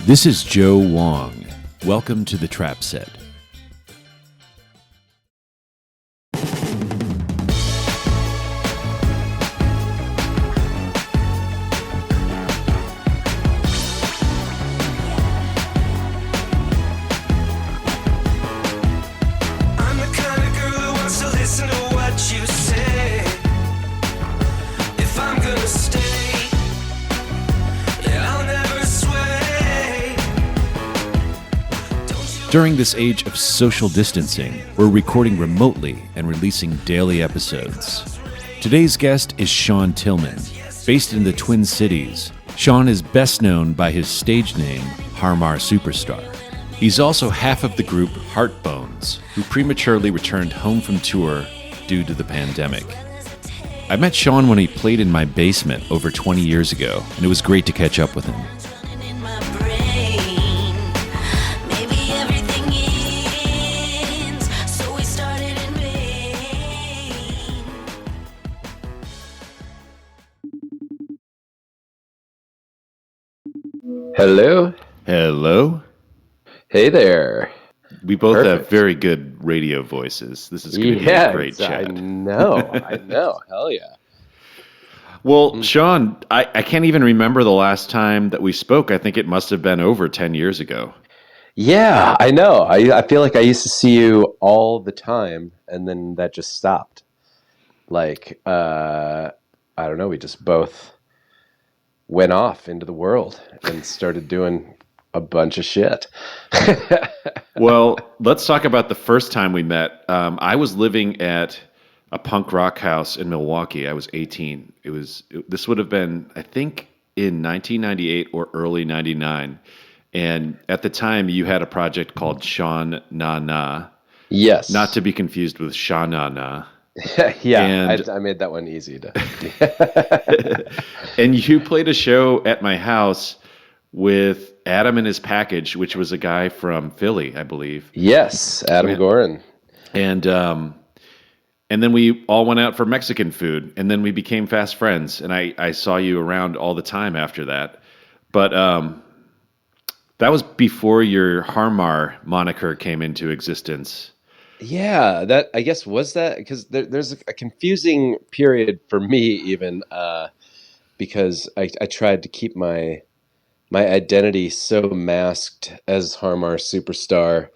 This is Joe Wong. Welcome to the Trap Set. During this age of social distancing, we're recording remotely and releasing daily episodes. Today's guest is Sean Tillmann. Based in the Twin Cities, Sean is best known by his stage name, Har Mar Superstar. He's also half of the group Heartbones, who prematurely returned home from tour due to the pandemic. I met Sean when he played in my basement over 20 years ago, and it was great to catch up with him. Hello. Hello. Hey there. We both have very good radio voices. This is going to be a great chat. I know. Hell yeah. Well, Sean, I can't even remember the last time that we spoke. I think it must have been over 10 years ago. Yeah, I know. I feel like I used to see you all the time, and then that just stopped. Like, I don't know, we just both went off into the world and started doing a bunch of shit. Well, let's talk about the first time we met. I was living at a punk rock house in Milwaukee. I was 18. This would have been, I think, in 1998 or early 99. And at the time, you had a project called Sean Na Na. Yes. Not to be confused with Sha Na Na. Yeah, I made that one easy to. And you played a show at my house with Adam and His Package, which was a guy from Philly, I believe. Yes, Adam Gorin. And then we all went out for Mexican food, and then we became fast friends. And I saw you around all the time after that. But that was before your Har Mar moniker came into existence. Yeah, that I guess was that because there's a confusing period for me even because I tried to keep my identity so masked as Har Mar Superstar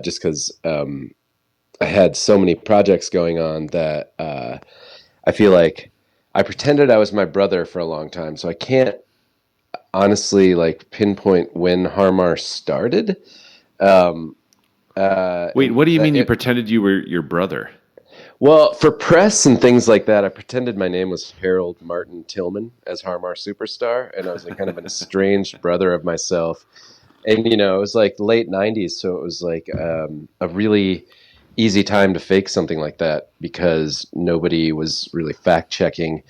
just because I had so many projects going on that I feel like I pretended I was my brother for a long time, so I can't honestly like pinpoint when Har Mar started. Wait, what do you mean you pretended you were your brother? Well, for press and things like that, I pretended my name was Harold Martin Tillmann as Har Mar Superstar, and I was like kind of an estranged brother of myself. And, you know, it was like late 90s, so it was like a really easy time to fake something like that because nobody was really fact-checking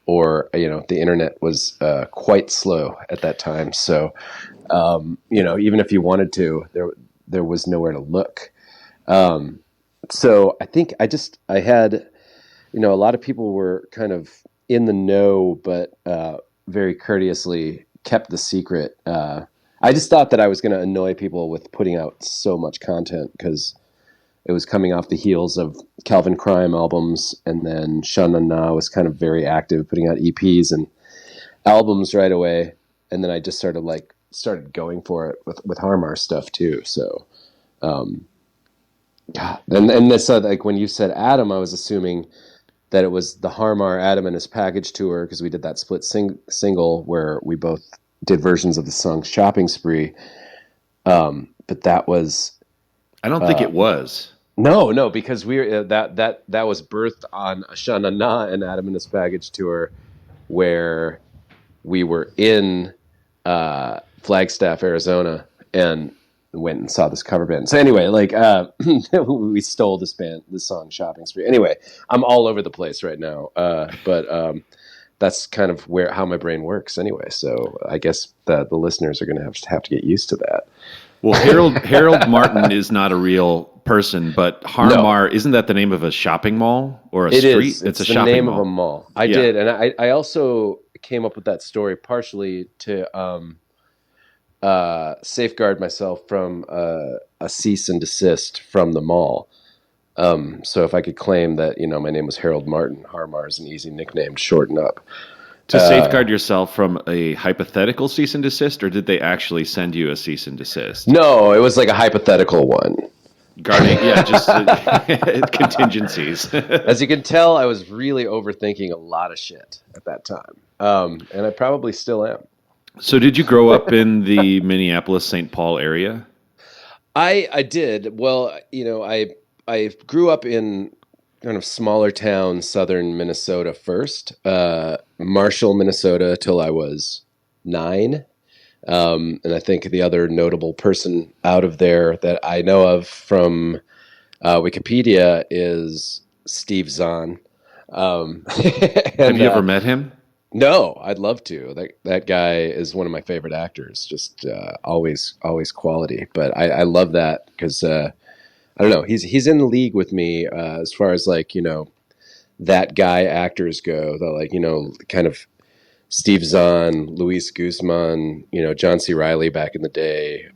or, you know, the internet was quite slow at that time. So, you know, even if you wanted to, there was nowhere to look. So I think I had, you know, a lot of people were kind of in the know, but very courteously kept the secret. I just thought that I was going to annoy people with putting out so much content because it was coming off the heels of Calvin Crime albums. And then Sha Na Na was kind of very active, putting out EPs and albums right away. And then I just started going for it with Har Mar stuff too. So, and this like when you said Adam, I was assuming that it was the Har Mar Adam and His Package tour because we did that split single where we both did versions of the song Shopping Spree. But that was, I don't think it was. No, because we that was birthed on a Sha Na Na and Adam and His Package tour where we were in Flagstaff, Arizona, and went and saw this cover band. So anyway, like we stole this song Shopping Spree. Anyway, I'm all over the place right now. But that's kind of how my brain works anyway. So I guess the listeners are going to have to get used to that. Well, Harold Martin is not a real person, but Har Mar, isn't that the name of a shopping mall or a street? Is. It's a the shopping name mall. of a mall. I did, and I also came up with that story partially to safeguard myself from a cease and desist from the mall. So if I could claim that, my name was Harold Martin, Har Mar is an easy nickname to shorten up. To safeguard yourself from a hypothetical cease and desist, or did they actually send you a cease and desist? No, it was like a hypothetical one. Guarding, just contingencies. As you can tell, I was really overthinking a lot of shit at that time. And I probably still am. So did you grow up in the Minneapolis-St. Paul area? I did. Well, I grew up in kind of smaller town, southern Minnesota first. Marshall, Minnesota, till I was 9. And I think the other notable person out of there that I know of from Wikipedia is Steve Zahn. Have you ever met him? No, I'd love to. That guy is one of my favorite actors. Just always quality. But I love that because I don't know. He's in the league with me as far as that guy actors go. The kind of Steve Zahn, Luis Guzman, John C. Reilly back in the day,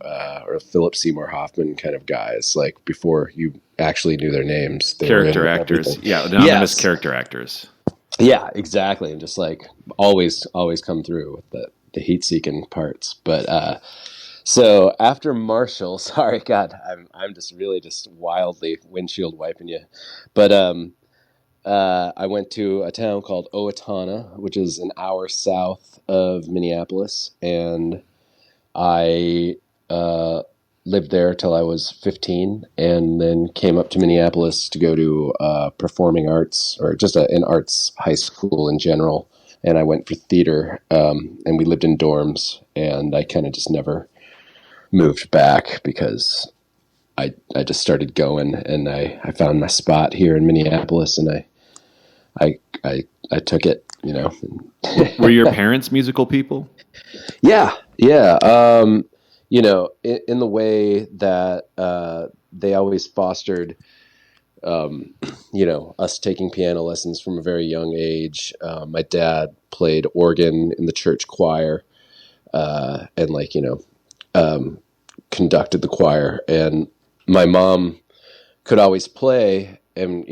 or Philip Seymour Hoffman kind of guys, like before you actually knew their names. Character actors. Everything. Yeah, anonymous character actors. Yeah, exactly. And just always come through with the heat-seeking parts. But so after Marshall, sorry, God, I'm just really just wildly windshield wiping you. But I went to a town called Owatonna, which is an hour south of Minneapolis, and I lived there till I was 15, and then came up to Minneapolis to go to performing arts, or just an arts high school in general. And I went for theater, and we lived in dorms, and I kind of just never moved back because I just started going, and I found my spot here in Minneapolis, and I took it, Were your parents musical people? Yeah. In the way that they always fostered, us taking piano lessons from a very young age. My dad played organ in the church choir, and conducted the choir. And my mom could always play, and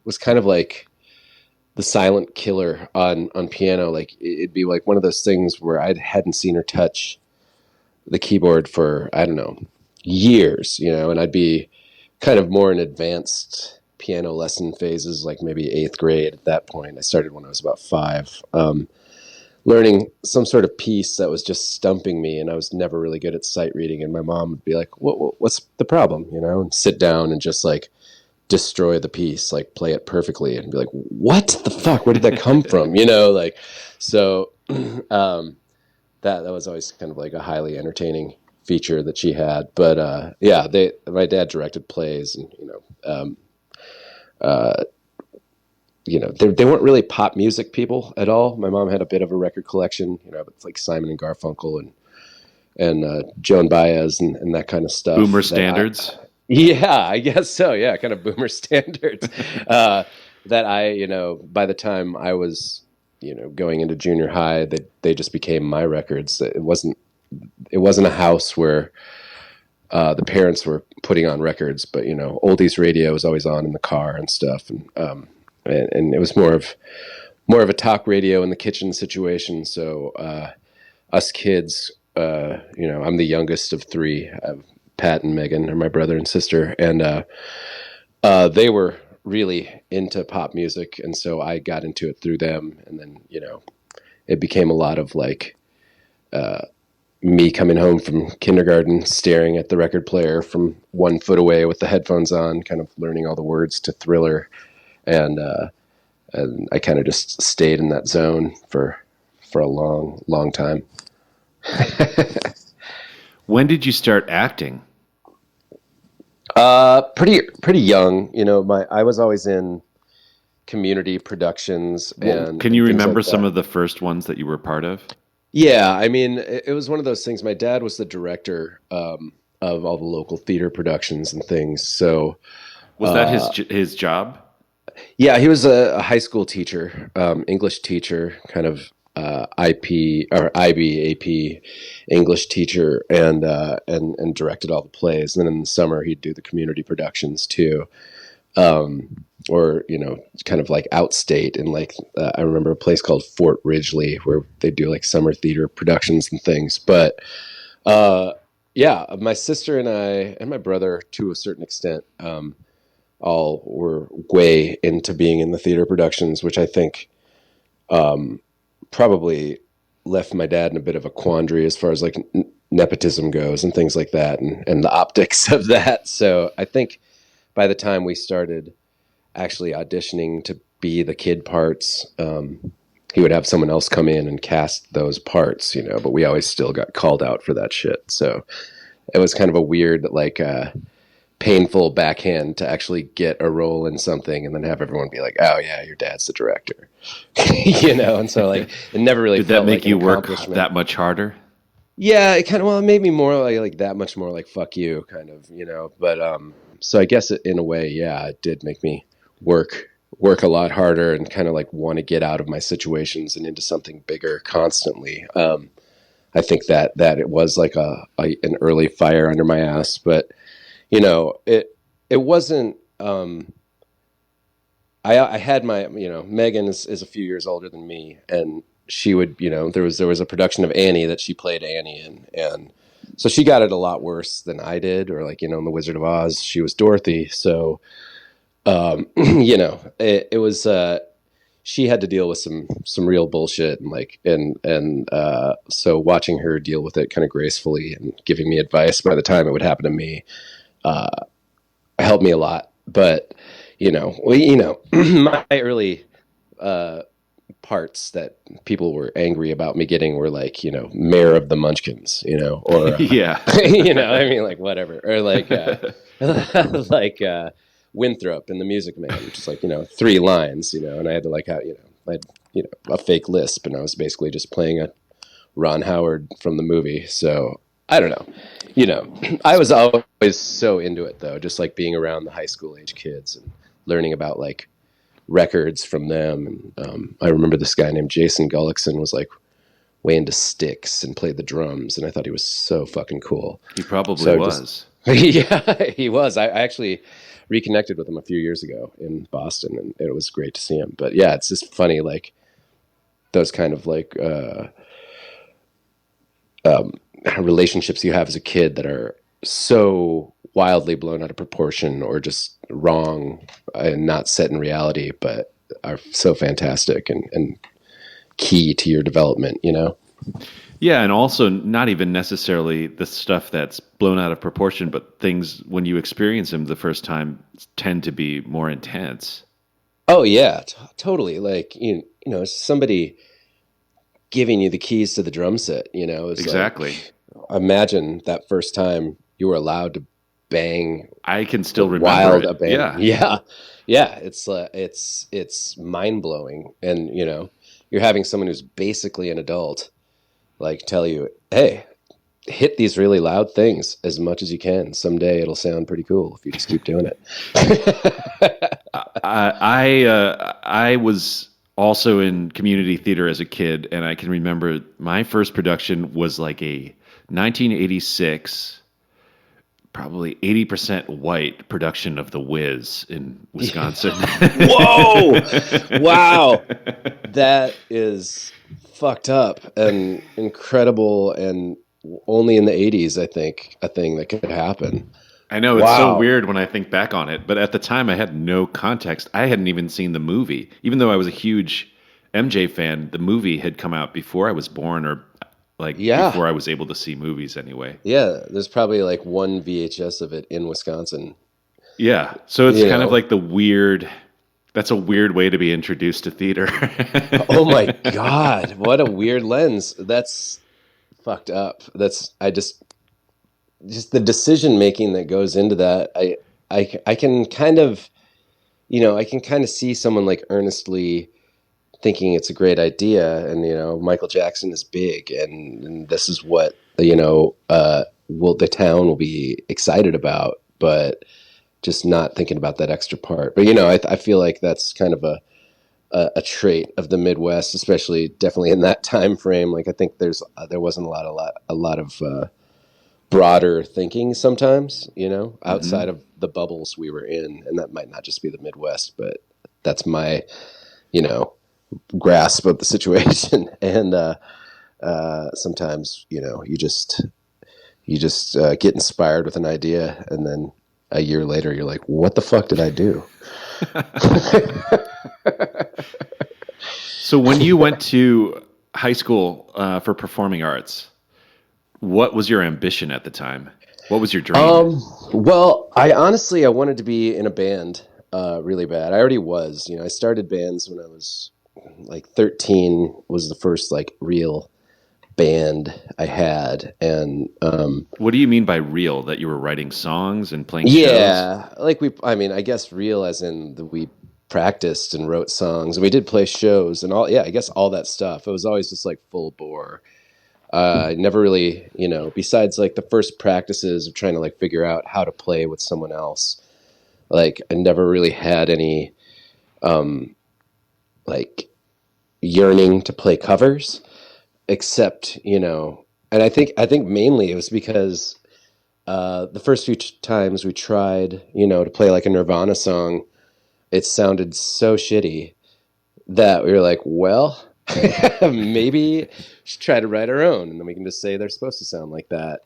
was kind of like the silent killer on piano. Like it'd be like one of those things where I hadn't seen her touch the keyboard for, I don't know, years, and I'd be kind of more in advanced piano lesson phases, like maybe 8th grade at that point. I started when I was about 5, learning some sort of piece that was just stumping me, and I was never really good at sight reading. And my mom would be like, what's the problem? And sit down and just destroy the piece, play it perfectly, and be like, what the fuck? Where did that come from? So that was always kind of like a highly entertaining feature that she had. But my dad directed plays, and they weren't really pop music people at all. My mom had a bit of a record collection, with like Simon and Garfunkel and Joan Baez and that kind of stuff. Boomer standards. Yeah, I guess so. Yeah, kind of boomer standards. That by the time I was, going into junior high, they just became my records. It wasn't a house where the parents were putting on records, but oldies radio was always on in the car and stuff, and it was more of a talk radio in the kitchen situation. So us kids, I'm the youngest of 3. Pat and Megan are my brother and sister, and they were really into pop music, and so I got into it through them. And then it became a lot of me coming home from kindergarten, staring at the record player from 1 foot away with the headphones on, kind of learning all the words to Thriller, and I kind of just stayed in that zone for a long time. When did you start acting? Pretty young. I was always in community productions. And can you remember some of the first ones that you were part of? Yeah, I mean, it was one of those things. My dad was the director of all the local theater productions and things. So was that his job? Yeah, he was a high school teacher, English teacher, kind of IP or IB AP English teacher, and directed all the plays. And then in the summer he'd do the community productions too, or kind of like outstate. And like I remember a place called Fort Ridgely where they do like summer theater productions and things. But yeah, my sister and I and my brother, to a certain extent, all were way into being in the theater productions, which I think probably left my dad in a bit of a quandary as far as like nepotism goes and things like that, and the optics of that. So I think by the time we started actually auditioning to be the kid parts, he would have someone else come in and cast those parts, but we always still got called out for that shit. So it was kind of a weird, like, painful backhand to actually get a role in something and then have everyone be like, oh yeah, your dad's the director. And so like it never really did felt that make like you work that much harder? Yeah, it kind of, well, it made me more like that much more like fuck you kind of, but so I guess in a way, yeah, it did make me work a lot harder and kind of like want to get out of my situations and into something bigger constantly. I think that it was like an early fire under my ass, but it wasn't, I had my, Megan is a few years older than me, and she would, there was a production of Annie that she played Annie in. And so she got it a lot worse than I did, or like, in The Wizard of Oz, she was Dorothy. So, it was, she had to deal with some real bullshit, and like, so watching her deal with it kind of gracefully and giving me advice by the time it would happen to me, helped me a lot. But my early parts that people were angry about me getting were like, Mayor of the Munchkins, or yeah, I mean, like whatever, or like like Winthrop in The Music Man, just like 3 lines, and I had to like I had a fake lisp, and I was basically just playing a Ron Howard from the movie. So I don't know. I was always so into it though, just like being around the high school age kids and learning about like records from them. And I remember this guy named Jason Gullickson was like way into Styx and played the drums, and I thought he was so fucking cool. He probably was. Yeah, he was. I actually reconnected with him a few years ago in Boston, and it was great to see him. But yeah, it's just funny, like those kind of like relationships you have as a kid that are so wildly blown out of proportion or just wrong and not set in reality, but are so fantastic and key to your development, Yeah, and also not even necessarily the stuff that's blown out of proportion, but things when you experience them the first time tend to be more intense. Oh yeah, totally. Like somebody giving you the keys to the drum set, Exactly. Like, imagine that first time you were allowed to bang. I can still remember it. Yeah. It's mind blowing, and you're having someone who's basically an adult like tell you, hey, hit these really loud things as much as you can. Someday it'll sound pretty cool if you just keep doing it. I was also in community theater as a kid, and I can remember my first production was like a 1986, probably 80% white production of The Wiz in Wisconsin. Whoa! Wow. That is fucked up and incredible, and only in the 80s, I think, a thing that could happen. I know, it's so weird when I think back on it, but at the time I had no context. I hadn't even seen the movie. Even though I was a huge MJ fan, the movie had come out before I was born, or before I was able to see movies anyway. Yeah, there's probably like one VHS of it in Wisconsin. Yeah, so it's kind of like that's a weird way to be introduced to theater. Oh my God, what a weird lens. That's fucked up. Just the decision making that goes into that. I can kind of, see someone like earnestly thinking it's a great idea, and Michael Jackson is big, and this is what the town will be excited about, but just not thinking about that extra part. But I feel like that's kind of a trait of the Midwest, especially definitely in that time frame. Like I think there wasn't a lot of broader thinking sometimes, outside of the bubbles we were in, and that might not just be the Midwest, but that's my, grasp of the situation. And sometimes, you just get inspired with an idea, and then a year later, you're like, "What the fuck did I do?" So when you went to high school for performing arts, what was your ambition at the time? What was your dream? Well, I wanted to be in a band really bad. I already was. I started bands when I was like 13. Was the first like real band I had, and what do you mean by real? That you were writing songs and playing shows? yeah, like I guess real as in we practiced and wrote songs, and we did play shows and all. Yeah, I guess all that stuff. It was always just like full bore. Never really, besides like the first practices of trying to like figure out how to play with someone else. Like I never really had any, like yearning to play covers, except, and I think mainly it was because, the first few times we tried, to play like a Nirvana song, it sounded so shitty that we were like, well, maybe we should try to write our own, and then we can just say they're supposed to sound like that,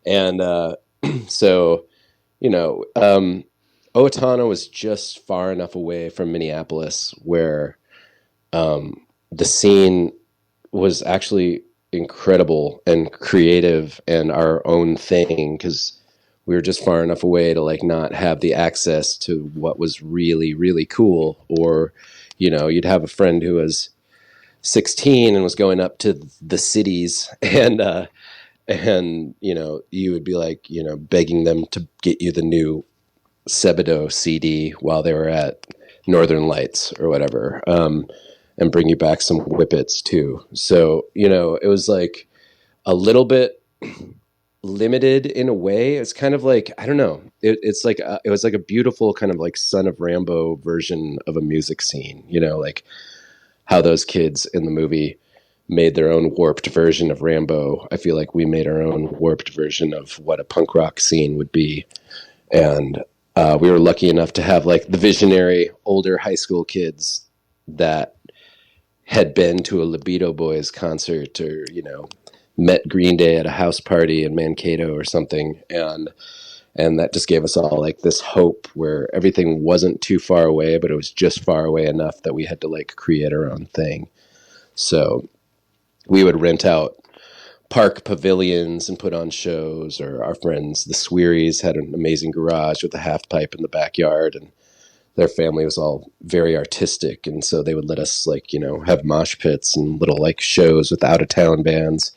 And so, Owatonna was just far enough away from Minneapolis where the scene was actually incredible and creative and our own thing, because we were just far enough away to like not have the access to what was really, really cool. Or, you'd have a friend who was 16 and was going up to the cities, and you would be like, begging them to get you the new Sebadoh CD while they were at Northern Lights or whatever, and bring you back some whippets too. So, it was like a little bit limited in a way. It's kind of like, I don't know. It was like a beautiful kind of like Son of Rambo version of a music scene, like how those kids in the movie made their own warped version of Rambo. I feel like we made our own warped version of what a punk rock scene would be. And we were lucky enough to have like the visionary older high school kids that had been to a Libido Boys concert, or, met Green Day at a house party in Mankato or something. And that just gave us all like this hope where everything wasn't too far away, but it was just far away enough that we had to like create our own thing. So we would rent out park pavilions and put on shows, or our friends, the Swearies, had an amazing garage with a half pipe in the backyard, and their family was all very artistic. And so they would let us like, have mosh pits and little like shows with out of town bands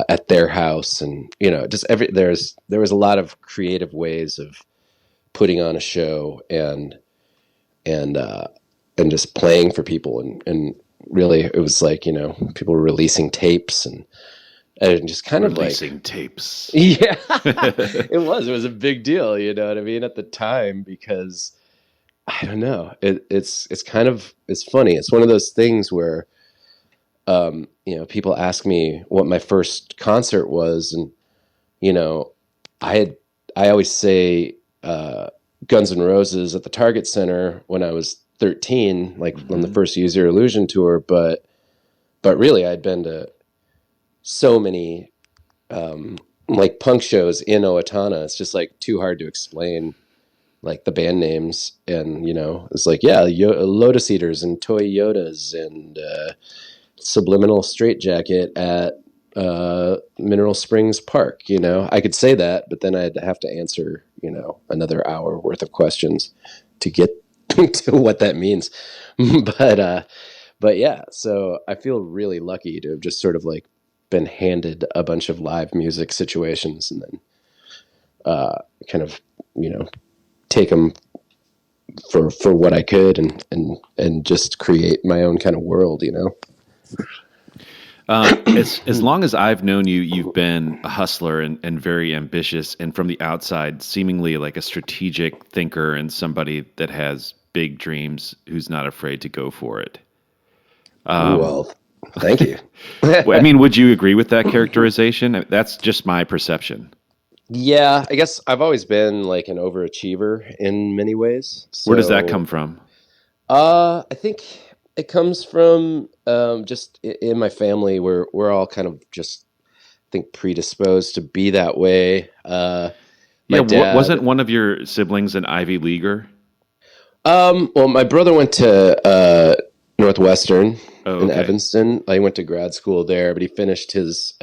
at their house. And, just there was a lot of creative ways of putting on a show and just playing for people. And really it was like, people were releasing tapes and just kind of like releasing tapes. Yeah, it was a big deal. You know what I mean? At the time, because I don't know, it's funny. It's one of those things where, people ask me what my first concert was. And, I always say, Guns N' Roses at the Target Center when I was 13, like on the first Use Your Illusion tour. But really I'd been to so many, like punk shows in Owatonna. It's just like too hard to explain like the band names. And, it's like, yeah, Lotus Eaters and Toy Yodas and, Subliminal Straitjacket at Mineral Springs Park. I could say that, but then I'd have to answer, another hour worth of questions to get to what that means. But yeah, so I feel really lucky to have just sort of like been handed a bunch of live music situations, and then kind of, take them for what I could, and just create my own kind of world, As long as I've known you, you've been a hustler and very ambitious, and from the outside, seemingly like a strategic thinker and somebody that has big dreams who's not afraid to go for it. Well, thank you. I mean, would you agree with that characterization? That's just my perception. Yeah, I guess I've always been like an overachiever in many ways. So, Where does that come from? I think it comes from just in my family. We're all kind of just, I think, predisposed to be that way. My dad wasn't one of your siblings an Ivy Leaguer? Well, my brother went to Northwestern in okay. Evanston. I went to grad school there, but he finished his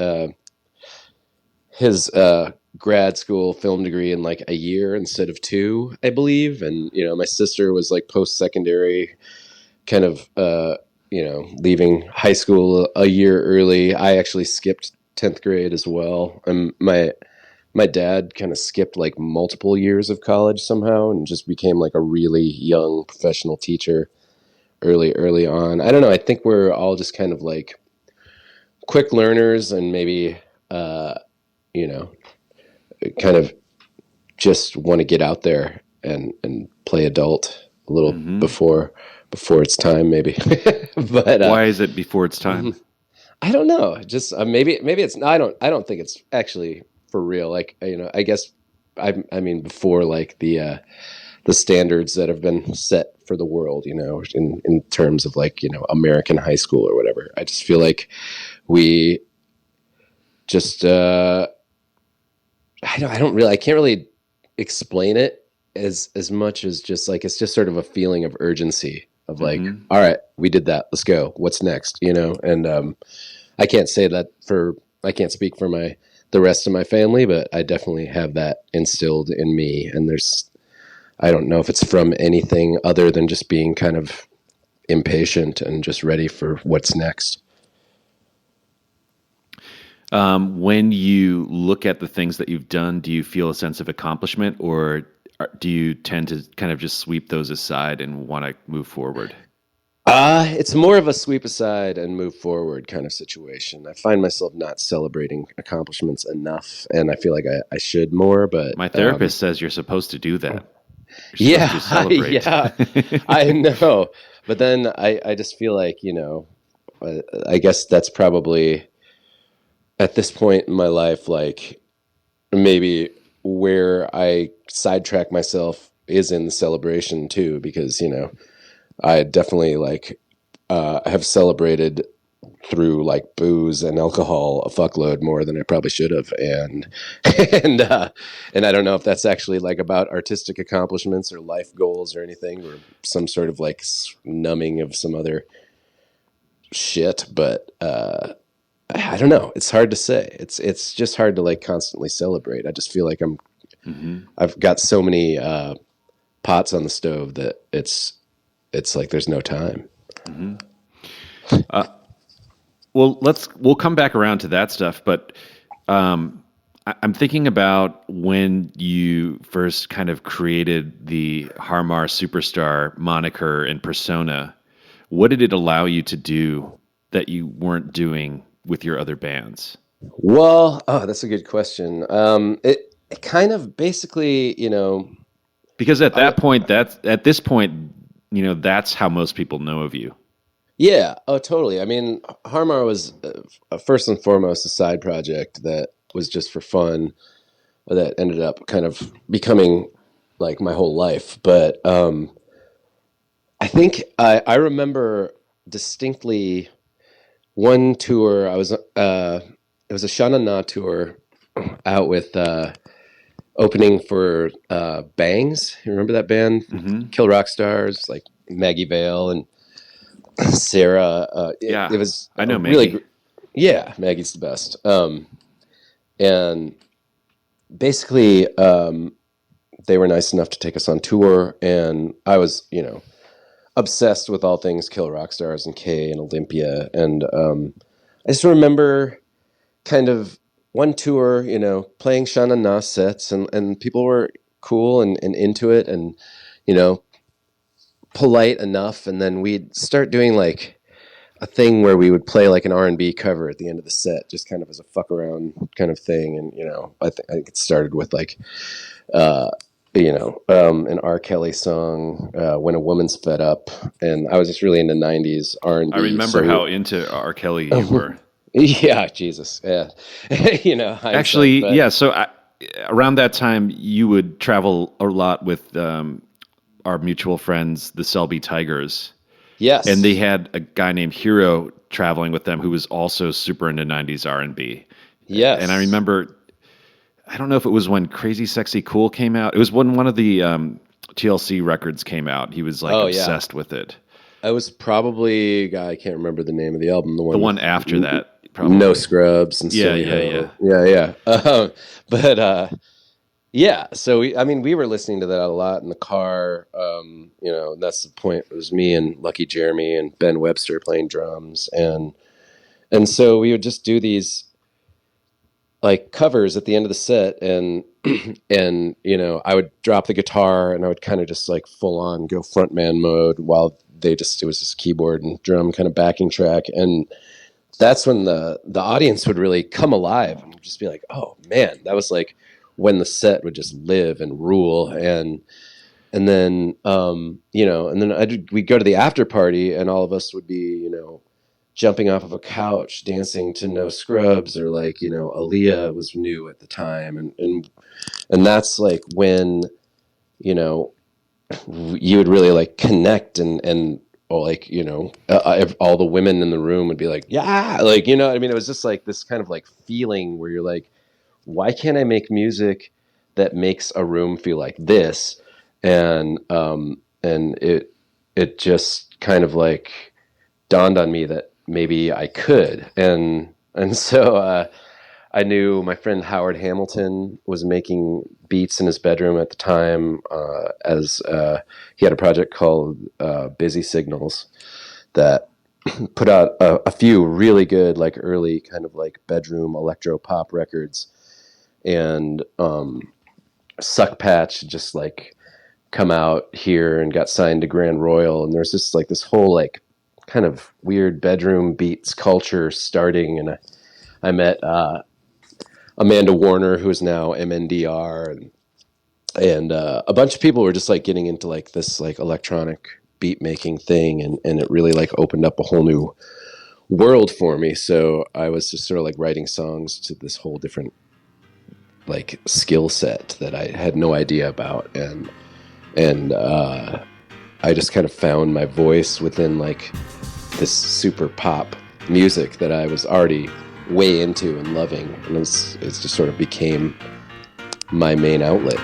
grad school film degree in like a year instead of 2, I believe. And my sister was like post-secondary, kind of leaving high school a year early. I actually skipped 10th grade as well. And my dad kind of skipped like multiple years of college somehow and just became like a really young professional teacher early on. I don't know. I think we're all just kind of like quick learners and maybe, kind of just want to get out there and play adult a little before it's time, maybe. But why is it before it's time? I don't know. Just maybe it's. I don't think it's actually for real. Like I guess I mean before like the standards that have been set for the world. In terms of like American high school or whatever. I just feel like we just I can't really explain it as much as just like it's just sort of a feeling of urgency of like, all right, we did that, let's go, what's next, and I can't speak for the rest of my family, but I definitely have that instilled in me. And I don't know if it's from anything other than just being kind of impatient and just ready for what's next. When you look at the things that you've done, do you feel a sense of accomplishment, or do you tend to kind of just sweep those aside and want to move forward? It's more of a sweep aside and move forward kind of situation. I find myself not celebrating accomplishments enough, and I feel like I should more. But my therapist says you're supposed to do that. Yeah, I know. But then I just feel like I guess that's probably at this point in my life, like maybe where I sidetrack myself is in the celebration too, because I definitely like have celebrated through like booze and alcohol a fuckload more than I probably should have, and and I don't know if that's actually like about artistic accomplishments or life goals or anything, or some sort of like numbing of some other shit, but I don't know. It's hard to say. It's just hard to like constantly celebrate. I just feel like I've got so many pots on the stove that it's like there's no time. Well, we'll come back around to that stuff, but I'm thinking about when you first kind of created the Har Mar Superstar moniker and persona. What did it allow you to do that you weren't doing with your other bands? Well, that's a good question. It kind of basically, because at this point, that's how most people know of you. Yeah. Oh, totally. I mean, Har Mar was first and foremost a side project that was just for fun, that ended up kind of becoming like my whole life. But I think I remember distinctly one tour. It was a Shana Na tour out with opening for Bangs. You remember that band? Kill Rock Stars, like Maggie Vale and Sarah. It was I know Maggie. Really, yeah, Maggie's the best. And basically, they were nice enough to take us on tour, and I was, obsessed with all things Kill Rock Stars and Kay and Olympia, and I just remember kind of one tour, playing Shana Na sets, and people were cool and into it, and polite enough, and then we'd start doing like a thing where we would play like an R&B cover at the end of the set, just kind of as a fuck around kind of thing. And I think it started with like an R. Kelly song, "When a Woman's Fed Up," and I was just really into '90s R&B. I remember how into R. Kelly you were. Yeah, Jesus, yeah. Hindsight, Actually, but yeah. So around that time, you would travel a lot with our mutual friends, the Selby Tigers, and they yes, had a guy named Hero traveling with them who was also super into '90s R&B. And I yes, remember, I don't know if it was when Crazy Sexy Cool came out. It was when one of the TLC records came out. He was like oh yeah. obsessed with it. I was probably, I can't remember the name of the album, the The one one with after that, No probably. Scrubs and Yeah, Silly yeah, yeah. Ho. Yeah, yeah. But yeah, so we were listening to that a lot in the car. And that's the point. It was me and Lucky Jeremy and Ben Webster playing drums, and so we would just do these like covers at the end of the set, and I would drop the guitar and I would kind of just like full on go frontman mode while it was just keyboard and drum kind of backing track, and that's when the audience would really come alive and just be like, oh man, that was like when the set would just live and rule. And then we'd go to the after party and all of us would be jumping off of a couch dancing to No Scrubs, or like Aaliyah was new at the time, and that's like when you know you would really like connect, and or like all the women in the room would be like, yeah, like what I mean, it was just like this kind of like feeling where you're like, why can't I make music that makes a room feel like this? And it just kind of like dawned on me that maybe I could. And so I knew my friend Howard Hamilton was making beats in his bedroom at the time, as he had a project called Busy Signals that put out a few really good, like early kind of like bedroom electro pop records. And Suck Patch just like come out here and got signed to Grand Royal. And there's just like this whole like kind of weird bedroom beats culture starting. And I met Amanda Warner, who is now MNDR, and a bunch of people were just like getting into like this like electronic beat making thing, and it really like opened up a whole new world for me. So I was just sort of like writing songs to this whole different like skill set that I had no idea about, and I just kind of found my voice within like this super pop music that I was already way into and loving, and it just sort of became my main outlet.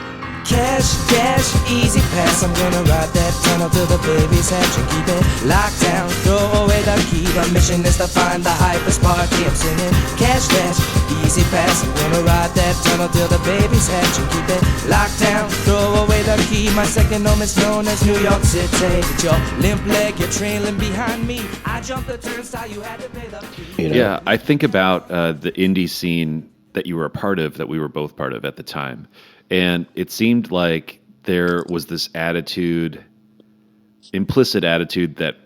Cash, cash, easy pass. I'm gonna ride that tunnel till the baby's hatch and keep it locked down. Throw away the key. The mission is to find the hypest party. I'm singing cash, cash, easy pass. I'm gonna ride that tunnel till the baby's hatch and keep it locked down. Throw away the key. My second home is known as New York City. With your limp leg, you're trailing behind me. I jumped the turnstile, you had to pay the fee. Yeah, I think about the indie scene that you were a part of, that we were both part of at the time. And it seemed like there was this attitude, implicit attitude, that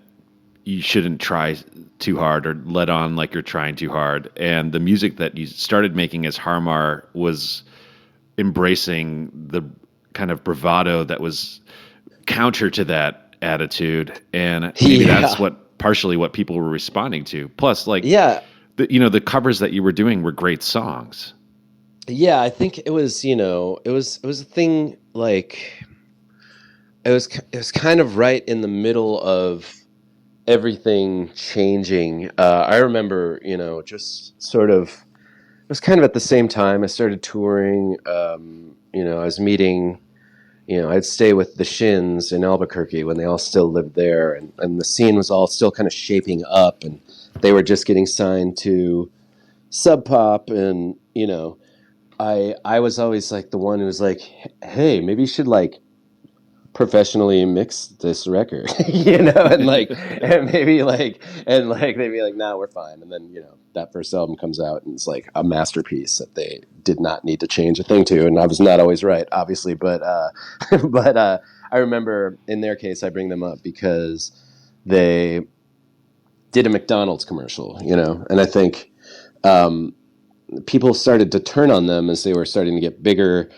you shouldn't try too hard or let on like you're trying too hard. And the music that you started making as Har Mar was embracing the kind of bravado that was counter to that attitude. And maybe that's partially what people were responding to. Plus, like, the covers that you were doing were great songs. Yeah, I think it was, it was a thing, like it was kind of right in the middle of everything changing. I remember, just sort of, it was kind of at the same time I started touring. I was meeting, I'd stay with the Shins in Albuquerque when they all still lived there, and the scene was all still kind of shaping up, and they were just getting signed to Sub Pop, and I was always like the one who was like, hey, maybe you should like professionally mix this record, and like, and maybe like, and like, they'd be like, nah, we're fine. And then, that first album comes out and it's like a masterpiece that they did not need to change a thing to. And I was not always right, obviously, but I remember in their case, I bring them up because they did a McDonald's commercial, and I think, people started to turn on them as they were starting to get bigger,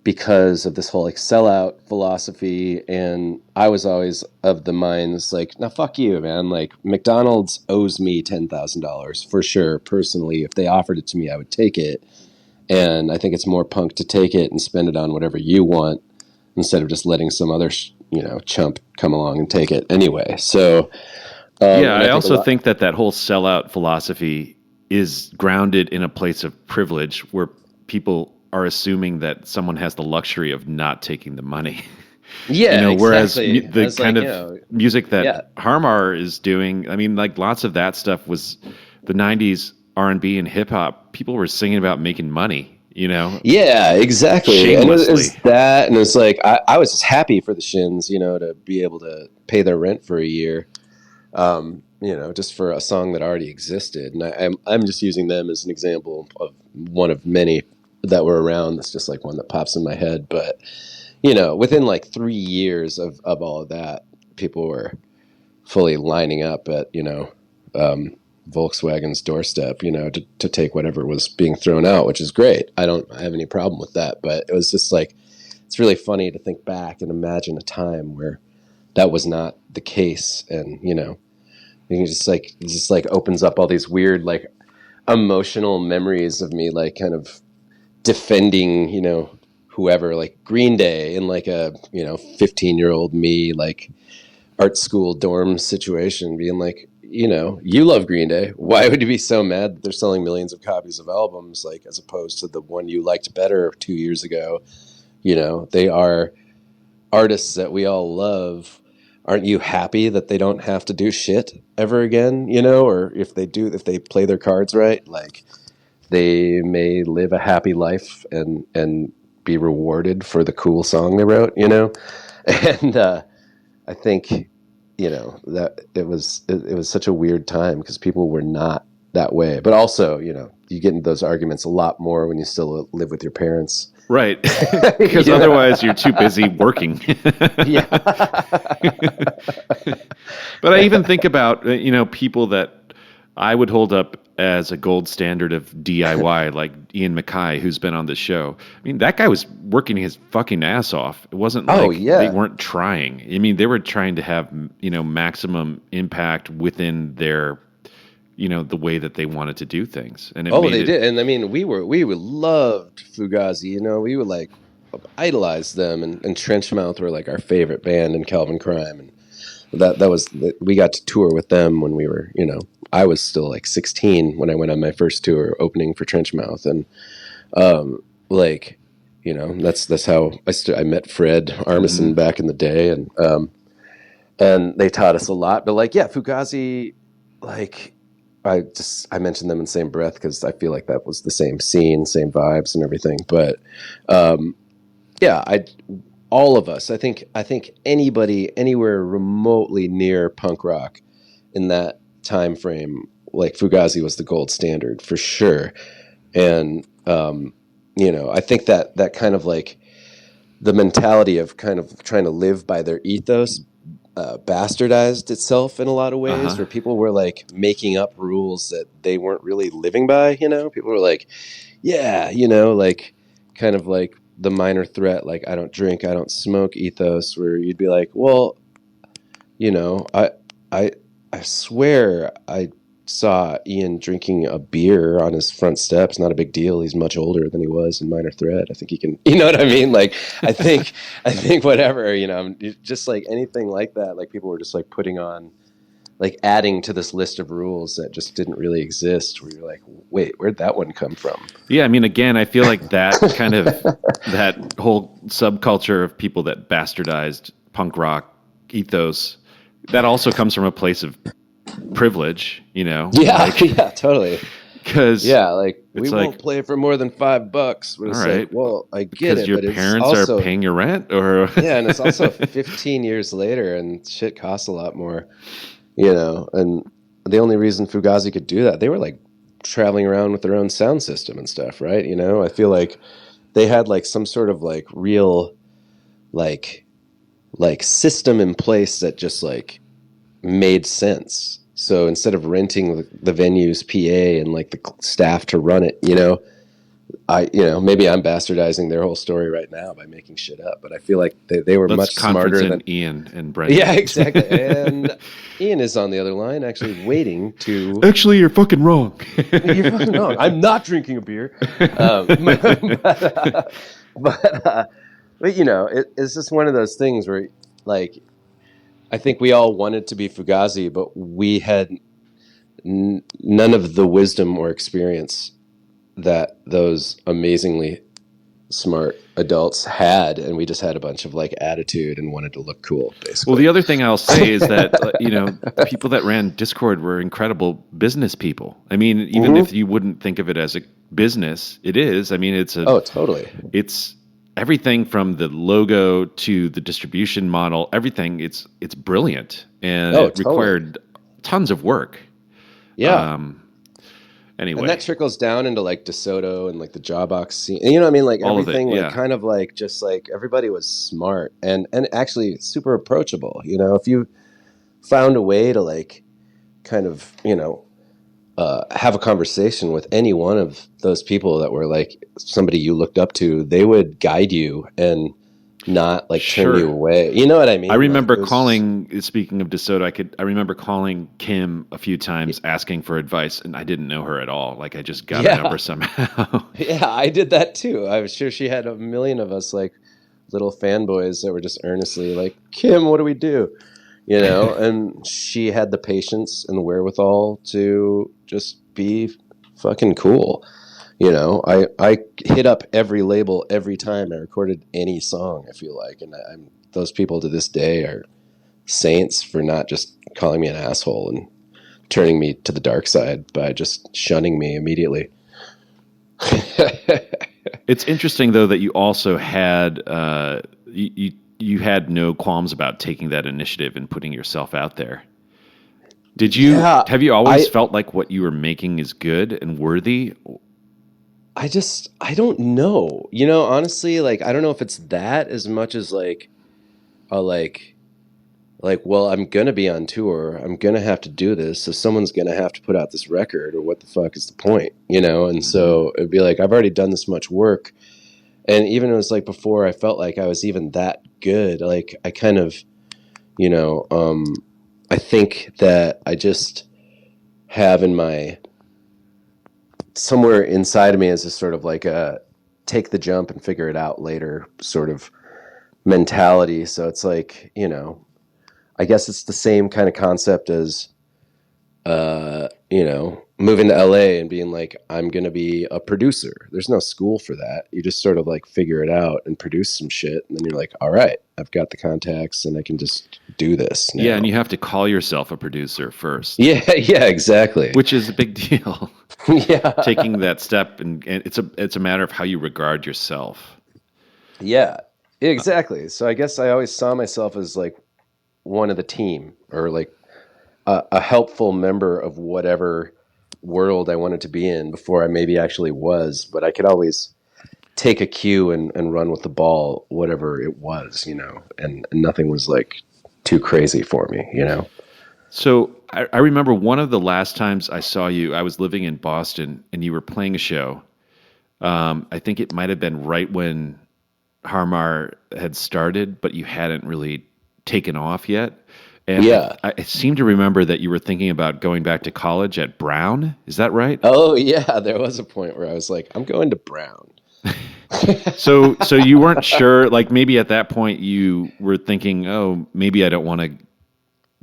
because of this whole like sellout philosophy. And I was always of the minds like, now fuck you, man. Like McDonald's owes me $10,000 for sure. Personally, if they offered it to me, I would take it. And I think it's more punk to take it and spend it on whatever you want instead of just letting some other, chump come along and take it anyway. So, I also think that whole sellout philosophy is grounded in a place of privilege where people are assuming that someone has the luxury of not taking the money. Yeah, whereas exactly. the kind of music that Har Mar is doing, I mean, like lots of that stuff was the 90s R&B and hip hop. People were singing about making money, Yeah, exactly. Shamelessly. And it was that, and it was like, I was just happy for the Shins, to be able to pay their rent for a year, just for a song that already existed. And I'm just using them as an example of one of many that were around. That's just like one that pops in my head. But, within like 3 years of all of that, people were fully lining up at, Volkswagen's doorstep, to take whatever was being thrown out, which is great. I don't have any problem with that. But it was just like, it's really funny to think back and imagine a time where that was not the case. And, it just like opens up all these weird, like emotional memories of me, like kind of defending, whoever, like Green Day in like a, 15-year-old me, like art school dorm situation, being like, you love Green Day. Why would you be so mad that they're selling millions of copies of albums, like as opposed to the one you liked better 2 years ago? They are artists that we all love. Aren't you happy that they don't have to do shit ever again? Or if they do, if they play their cards right, like they may live a happy life and be rewarded for the cool song they wrote, And I think, that it was such a weird time because people were not that way. But also, you get into those arguments a lot more when you still live with your parents. Right. Because otherwise you're too busy working. Yeah. But I even think about, people that I would hold up as a gold standard of DIY, like Ian MacKaye, who's been on the show. I mean, that guy was working his fucking ass off. It wasn't like they weren't trying. I mean, they were trying to have, maximum impact within their, the way that they wanted to do things. And they did. And I mean, we loved Fugazi, we would like idolize them, and Trenchmouth were like our favorite band, and Calvin Crime. And we got to tour with them when we were, I was still like 16 when I went on my first tour opening for Trenchmouth. And, that's how I met Fred Armisen back in the day. And they taught us a lot, but Fugazi, I mentioned them in the same breath because I feel like that was the same scene, same vibes and everything. But, all of us, I think anybody anywhere remotely near punk rock in that time frame, like Fugazi was the gold standard for sure. And I think that kind of like the mentality of kind of trying to live by their ethos bastardized itself in a lot of ways, where people were like making up rules that they weren't really living by. People were like, like kind of like the Minor Threat, like I don't drink, I don't smoke ethos, where you'd be like, well, I swear I saw Ian drinking a beer on his front steps. Not a big deal. He's much older than he was in Minor Threat. I think he can, you know what I mean? Like, I think whatever, just like anything like that, like people were just like putting on, like adding to this list of rules that just didn't really exist, where you're like, wait, where'd that one come from? Yeah. I mean, again, I feel like that kind of, that whole subculture of people that bastardized punk rock ethos, that also comes from a place of privilege, Yeah, yeah, totally. Because we won't play for more than $5. But it's right. like, well, I get because it, your but parents it's also, are paying your rent, or and it's also 15 years later, and shit costs a lot more, And the only reason Fugazi could do that, they were like traveling around with their own sound system and stuff, right? I feel like they had like some sort of like real like system in place that just like made sense. So instead of renting the venue's PA and like the staff to run it, maybe I'm bastardizing their whole story right now by making shit up, but I feel like they were much smarter than Ian and Brendan. Yeah, exactly. And Ian is on the other line, actually waiting to. Actually, you're fucking wrong. You're fucking wrong. I'm not drinking a beer. But it's just one of those things where, like, I think we all wanted to be Fugazi, but we had none of the wisdom or experience that those amazingly smart adults had, and we just had a bunch of like attitude and wanted to look cool, basically. Well, the other thing I'll say is that people that ran Discord were incredible business people. I mean, even if you wouldn't think of it as a business, it is. I mean, totally. It's everything from the logo to the distribution model. Everything. It's brilliant, and it required tons of work. Yeah. Anyway, and that trickles down into like DeSoto and like the Jawbox scene. And you know what I mean? Like all everything, of it, yeah. like kind of like just like everybody was smart and actually super approachable. You know, if you found a way to like kind of, have a conversation with any one of those people that were like somebody you looked up to, they would guide you and not like turn you away. You know what I mean? I remember speaking of DeSoto, I remember calling Kim a few times asking for advice, and I didn't know her at all. Like I just got a number somehow. Yeah, I did that too. I was sure she had a million of us like little fanboys that were just earnestly like, Kim, what do we do? And she had the patience and the wherewithal to just be fucking cool. I hit up every label every time I recorded any song, I feel like. And those people to this day are saints for not just calling me an asshole and turning me to the dark side by just shunning me immediately. It's interesting, though, that you also had you had no qualms about taking that initiative and putting yourself out there. Did you? Yeah, have you always felt like what you were making is good and worthy? I don't know. Honestly, like, I don't know if it's that as much as like, well, I'm going to be on tour. I'm going to have to do this. So someone's going to have to put out this record, or what the fuck is the point? And so it'd be like, I've already done this much work. And even it was like before I felt like I was even that good, like I kind of, I think that I just have in my, somewhere inside of me is a sort of like a take the jump and figure it out later sort of mentality. So it's like, I guess it's the same kind of concept as, moving to LA and being like, I'm going to be a producer. There's no school for that. You just sort of like figure it out and produce some shit. And then you're like, all right, I've got the contacts and I can just do this now. Yeah. And you have to call yourself a producer first. Yeah, exactly. Which is a big deal. Yeah. Taking that step, and it's a matter of how you regard yourself. Yeah, exactly. So I guess I always saw myself as like one of the team, or like a helpful member of whatever world I wanted to be in before I maybe actually was, but I could always take a cue and run with the ball, whatever it was, and nothing was like too crazy for me, So I remember one of the last times I saw you, I was living in Boston and you were playing a show. I think it might have been right when Har Mar had started, but you hadn't really taken off yet. And yeah. I seem to remember that you were thinking about going back to college at Brown. Is that right? Oh, yeah. There was a point where I was like, I'm going to Brown. So you weren't sure, like maybe at that point you were thinking, oh, maybe I don't want to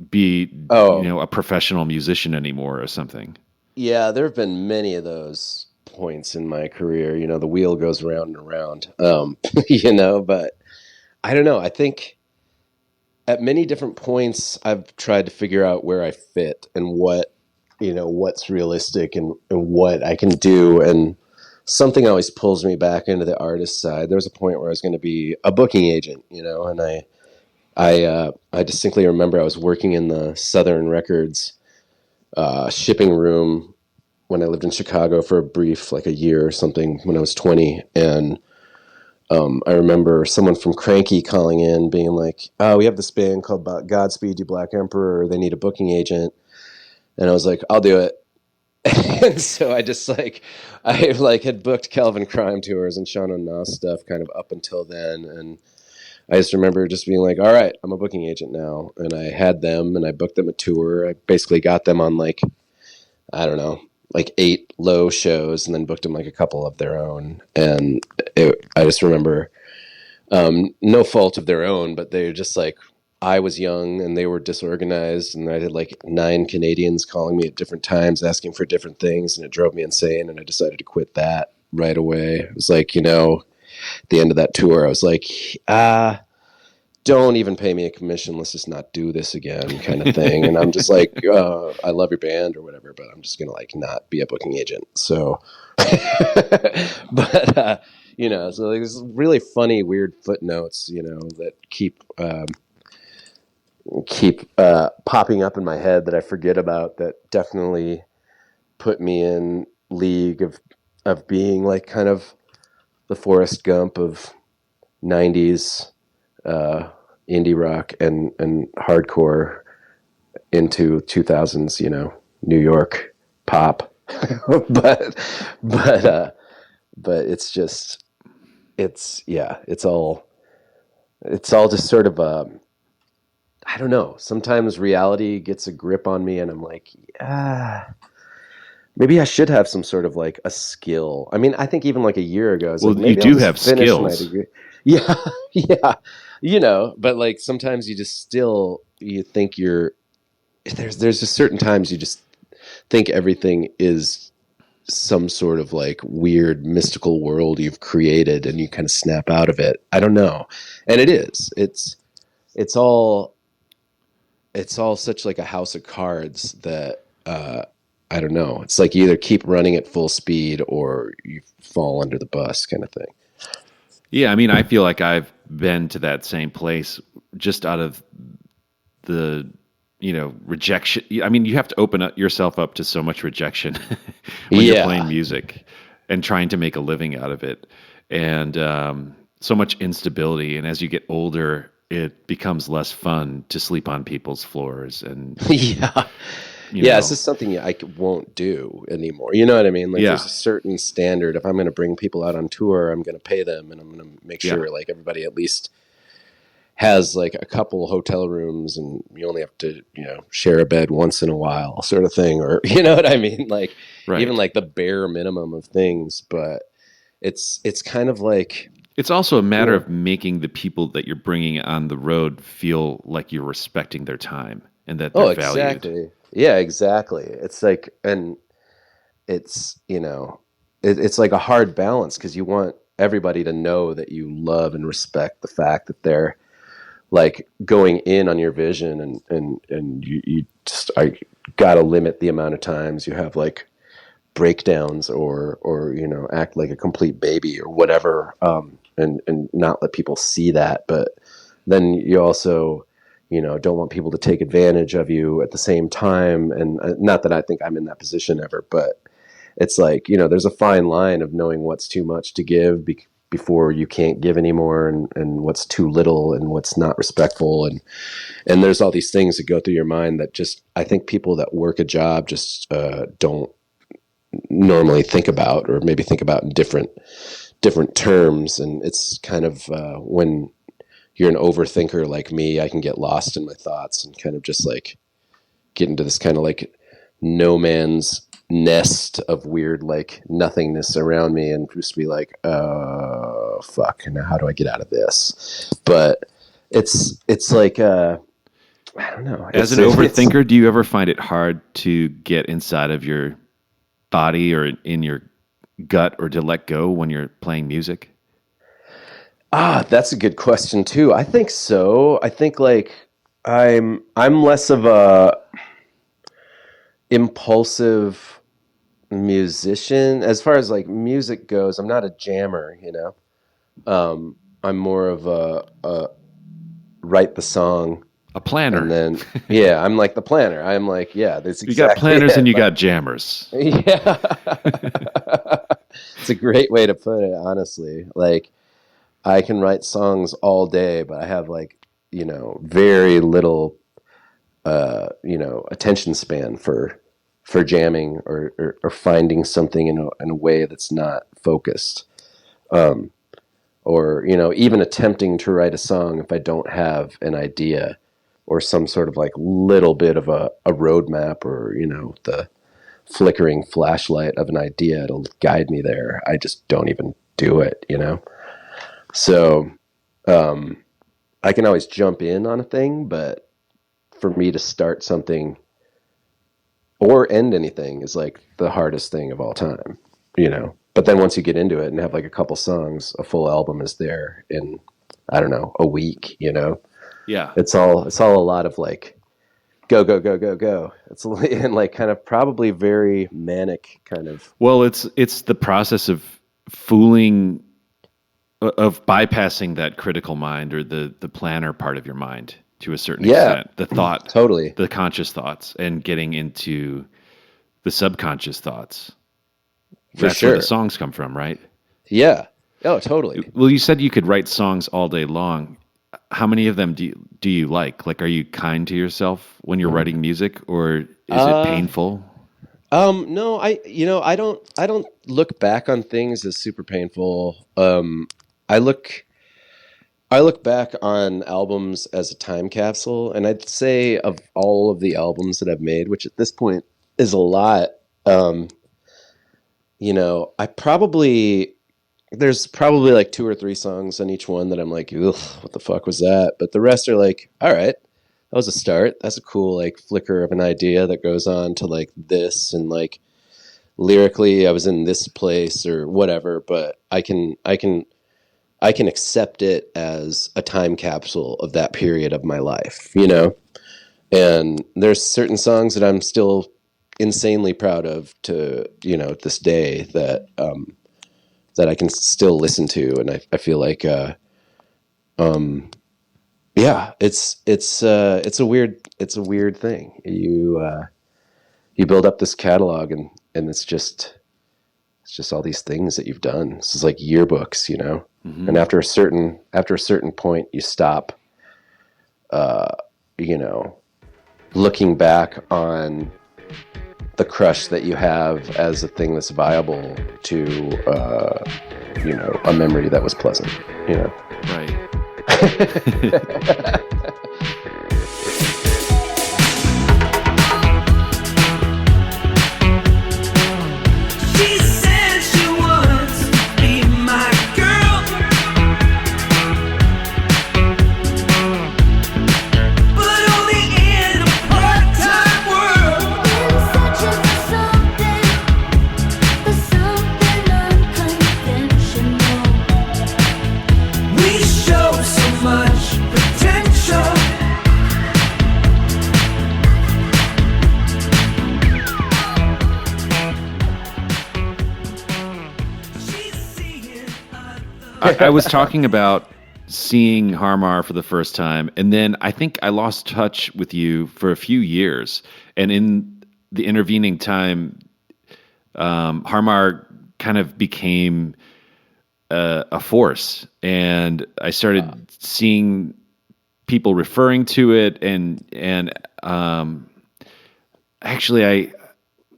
be, a professional musician anymore or something. Yeah, there have been many of those points in my career. The wheel goes round and around, but I don't know. I think at many different points, I've tried to figure out where I fit and what, what's realistic and what I can do. And something always pulls me back into the artist side. There was a point where I was going to be a booking agent, and I distinctly remember I was working in the Southern Records shipping room when I lived in Chicago for a brief, like a year or something, when I was 20. And I remember someone from Cranky calling in being like, oh, we have this band called Godspeed You Black Emperor. They need a booking agent. And I was like, I'll do it. And so I like had booked Calvin Crime tours and Sean and Nas stuff kind of up until then. And I just remember just being like, all right, I'm a booking agent now. And I had them and I booked them a tour. I basically got them on like, I don't know, like 8 low shows and then booked them like a couple of their own. And I just remember, no fault of their own, but they're just like, I was young and they were disorganized, and I had like 9 Canadians calling me at different times asking for different things, and it drove me insane, and I decided to quit that right away. It was like, at the end of that tour, I was like, don't even pay me a commission. Let's just not do this again, kind of thing. And I'm just like, I love your band or whatever, but I'm just going to like not be a booking agent. So, but, so like this really funny, weird footnotes, that keep popping up in my head that I forget about, that definitely put me in league of being like kind of the Forrest Gump of 90s indie rock and hardcore into 2000s, New York pop. but it's just, it's all just sort of I don't know. Sometimes reality gets a grip on me and I'm like, maybe I should have some sort of like a skill. I mean, I think even like a year ago, I was like, maybe you do I'll have just finish my skills. degree. Yeah. Yeah. But like sometimes you think there's just certain times you just think everything is some sort of like weird mystical world you've created and you kind of snap out of it. I don't know. And it is. It's all such like a house of cards that I don't know. It's like you either keep running at full speed or you fall under the bus, kind of thing. Yeah, I mean, I feel like I've been to that same place just out of the, rejection. I mean, you have to open yourself up to so much rejection when you're playing music and trying to make a living out of it. And so much instability. And as you get older, it becomes less fun to sleep on people's floors. And it's just something I won't do anymore. You know what I mean? Like there's a certain standard. If I'm going to bring people out on tour, I'm going to pay them and I'm going to make sure like everybody at least has like a couple hotel rooms and you only have to, share a bed once in a while sort of thing. Or, you know what I mean? Like even like the bare minimum of things, but it's kind of like, it's also a matter of making the people that you're bringing on the road feel like you're respecting their time and that they're valued. Exactly. Yeah, exactly. It's like, and it's, it's like a hard balance because you want everybody to know that you love and respect the fact that they're like going in on your vision and you just, I got to limit the amount of times you have like breakdowns or act like a complete baby or whatever, and not let people see that. But then you also don't want people to take advantage of you at the same time. And not that I think I'm in that position ever, but it's like, there's a fine line of knowing what's too much to give before you can't give anymore, and what's too little and what's not respectful. And there's all these things that go through your mind that just, I think people that work a job just don't normally think about, or maybe think about in different terms. And it's kind of when you're an overthinker like me, I can get lost in my thoughts and kind of just like get into this kind of like no man's nest of weird like nothingness around me and just be like, oh fuck, now how do I get out of this? But it's like I don't know. As an overthinker, do you ever find it hard to get inside of your body or in your gut or to let go when you're playing music? That's a good question too. I think so. I think like I'm less of a impulsive musician as far as like music goes. I'm not a jammer, I'm more of a write the song, a planner, and then I'm like the planner. I'm like, this you got planners and you got jammers. Yeah. It's a great way to put it, honestly. Like I can write songs all day, but I have like, very little, attention span for for jamming or finding something in a way that's not focused. Or, even attempting to write a song if I don't have an idea or some sort of like little bit of a roadmap or, the flickering flashlight of an idea to guide me there. I just don't even do it, So I can always jump in on a thing, but for me to start something or end anything is like the hardest thing of all time, But then once you get into it and have like a couple songs, a full album is there in, I don't know, a week, Yeah. It's all a lot of like, go, go, go, go, go. It's and like kind of probably very manic kind of. Well, it's the process of bypassing that critical mind or the planner part of your mind to a certain extent. The thought, totally, the conscious thoughts, and getting into the subconscious thoughts. That's where the songs come from, right? Yeah. Oh, totally. Well, you said you could write songs all day long. How many of them do you like? Like, are you kind to yourself when you're writing music, or is it painful? No, I don't look back on things as super painful. I look back on albums as a time capsule, and I'd say of all of the albums that I've made, which at this point is a lot, there's probably like 2 or 3 songs on each one that I'm like, ugh, what the fuck was that? But the rest are like, all right, that was a start. That's a cool like flicker of an idea that goes on to like this, and like lyrically I was in this place or whatever, but I can accept it as a time capsule of that period of my life, And there's certain songs that I'm still insanely proud of to, this day that I can still listen to, and I feel like it's a weird thing. You build up this catalog and it's just all these things that you've done. This is like yearbooks, Mm-hmm. And after a certain point you stop looking back on the crush that you have as a thing that's viable to a memory that was pleasant, Right. She says she wants to be my girl, but only in a part-time world. We show so much potential. I was talking about seeing Har Mar for the first time, and then I think I lost touch with you for a few years. And in the intervening time, Har Mar kind of became a force, and I started seeing people referring to it, and actually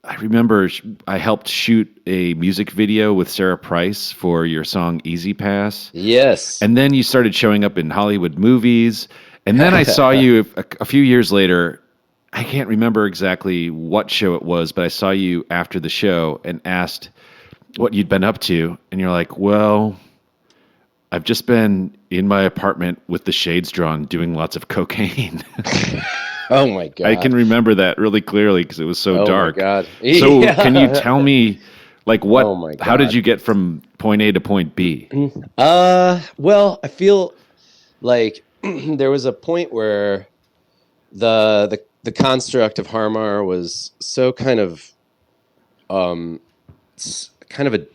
I remember I helped shoot a music video with Sarah Price for your song Easy Pass. Yes. And then you started showing up in Hollywood movies. And then I saw you a few years later. I can't remember exactly what show it was, but I saw you after the show and asked what you'd been up to. And you're like, well, I've just been in my apartment with the shades drawn doing lots of cocaine. Oh my God. I can remember that really clearly because it was so dark. Oh my God. So can you tell me, like, what? Oh my God. How did you get from point A to point B? Well, I feel like there was a point where the construct of Har Mar was so kind of a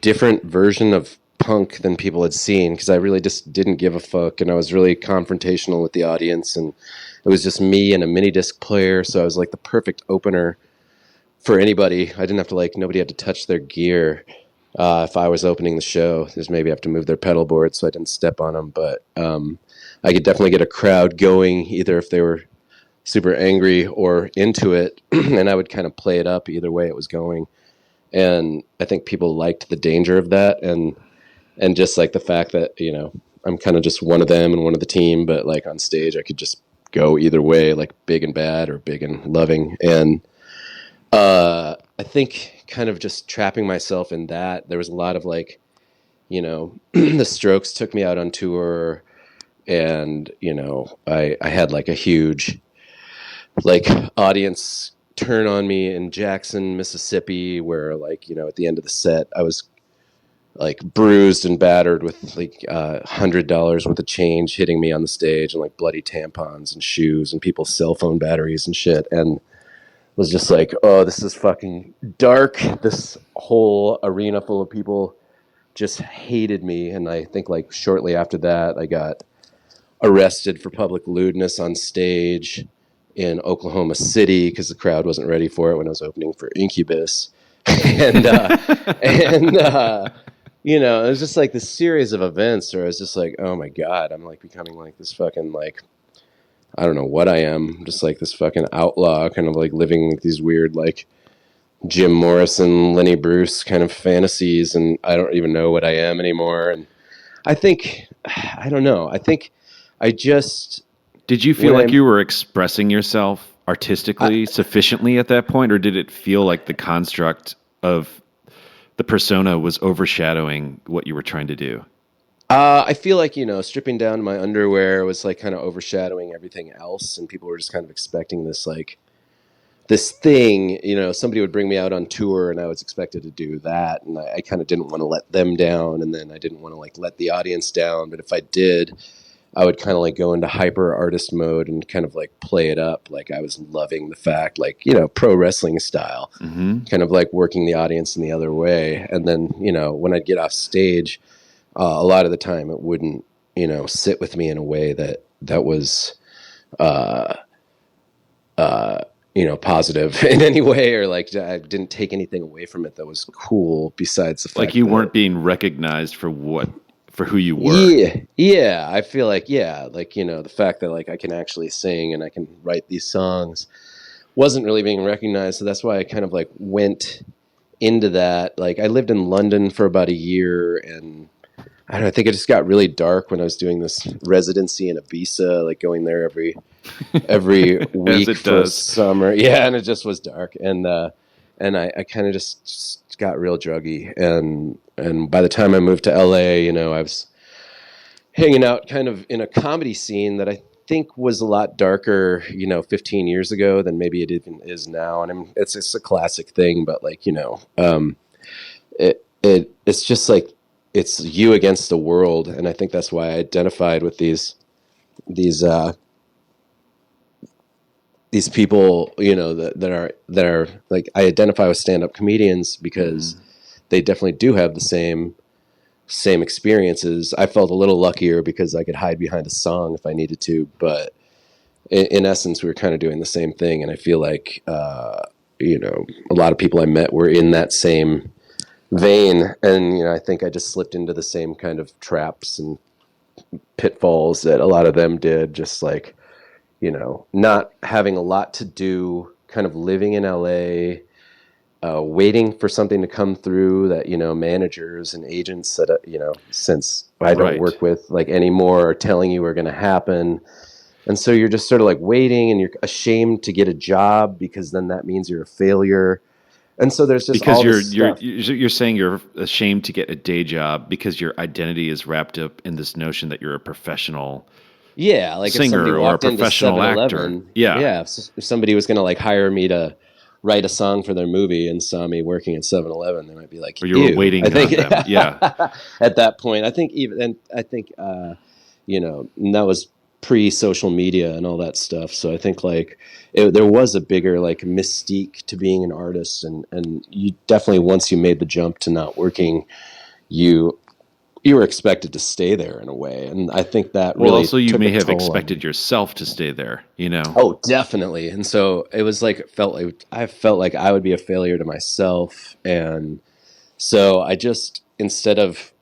different version of punk than people had seen, because I really just didn't give a fuck, and I was really confrontational with the audience, and it was just me and a mini disc player, so I was like the perfect opener for anybody. I didn't have to nobody had to touch their gear if I was opening the show. Just maybe have to move their pedal board so I didn't step on them, but I could definitely get a crowd going, either if they were super angry or into it, and I would kind of play it up either way it was going. And I think people liked the danger of that, and just like the fact that, you know, I'm kind of just one of them and one of the team, but like on stage I could just go either way, like big and bad or big and loving. And I think kind of just trapping myself in that. There was a lot of like, you know, the Strokes took me out on tour, and, you know, I had like a huge like audience turn on me in Jackson, Mississippi, where like, you know, at the end of the set I was like bruised and battered with like $100 worth of change hitting me on the stage, and like bloody tampons and shoes and people's cell phone batteries and shit, and was just like, oh, this is fucking dark. This whole arena full of people just hated me. And I think like shortly after that I got arrested for public lewdness on stage in Oklahoma City because the crowd wasn't ready for it when I was opening for Incubus. and you know, it was just like this series of events where I was just like, oh my God, I'm like becoming like this fucking like, I don't know what I am, just like this fucking outlaw, kind of like living like these weird like Jim Morrison, Lenny Bruce kind of fantasies, and I don't even know what I am anymore. And I think, I don't know, I think I just... Did you feel like you were expressing yourself artistically sufficiently at that point, or did it feel like the construct of the persona was overshadowing what you were trying to do? I feel like, you know, stripping down my underwear was like kind of overshadowing everything else, and people were just kind of expecting this like this thing, you know, somebody would bring me out on tour and I was expected to do that, and I kind of didn't want to let them down, and then I didn't want to like let the audience down, but if I did, I would kind of like go into hyper artist mode and kind of like play it up like I was loving the fact, like, you know, pro wrestling style, kind of like working the audience in the other way. And then, you know, when I'd get off stage, a lot of the time it wouldn't, you know, sit with me in a way that was, you know, positive in any way, or like I didn't take anything away from it that was cool besides the fact like you weren't being recognized for who you were. Yeah. I feel like, like, you know, the fact that like I can actually sing and I can write these songs wasn't really being recognized. So that's why I kind of like went into that. Like I lived in London for about a year, and I don't know, I think it just got really dark when I was doing this residency in Ibiza, like going there every week for summer. Yeah, and it just was dark, and I kind of just got real druggy, and by the time I moved to LA, you know, I was hanging out kind of in a comedy scene that I think was a lot darker, you know, 15 years ago than maybe it even is now, and it's just a classic thing, but like, you know, it's just like, it's you against the world, and I think that's why I identified with these people, you know, that are like, I identify with stand-up comedians because they definitely do have the same experiences. I felt a little luckier because I could hide behind a song if I needed to, but in essence, we were kind of doing the same thing, and I feel like you know, a lot of people I met were in that same vein, and you know, I think I just slipped into the same kind of traps and pitfalls that a lot of them did, just like, you know, not having a lot to do, kind of living in LA, waiting for something to come through that, you know, managers and agents that, you know, since I don't work with like anymore, are telling you are going to happen. And so you're just sort of like waiting, and you're ashamed to get a job because then that means you're a failure. And so there's just all this stuff. You're saying you're ashamed to get a day job because your identity is wrapped up in this notion that you're a professional like singer or a professional actor. If somebody was going to like hire me to write a song for their movie and saw me working at 7-Eleven, they might be like, or you were waiting on them. Yeah. At that point, I think you know, and that was pre-social media and all that stuff. So I think like there was a bigger like mystique to being an artist, and you definitely, once you made the jump to not working, you were expected to stay there in a way. And I think that really, also you may have expected yourself to stay there, you know? Oh, definitely. And so it was like, I felt like I would be a failure to myself. And so I just, instead of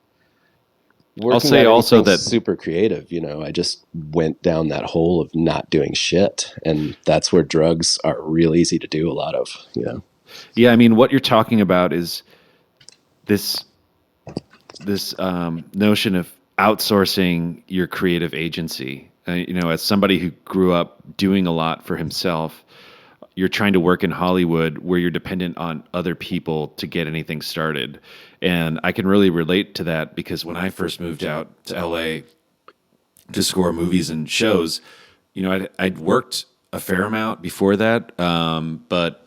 working say on also anything that super creative, I just went down that hole of not doing shit, and that's where drugs are real easy to do a lot of. Yeah, I mean, what you're talking about is this notion of outsourcing your creative agency. As somebody who grew up doing a lot for himself, you're trying to work in Hollywood where you're dependent on other people to get anything started. And I can really relate to that because when I first moved out to LA to score movies and shows, I'd worked a fair amount before that, but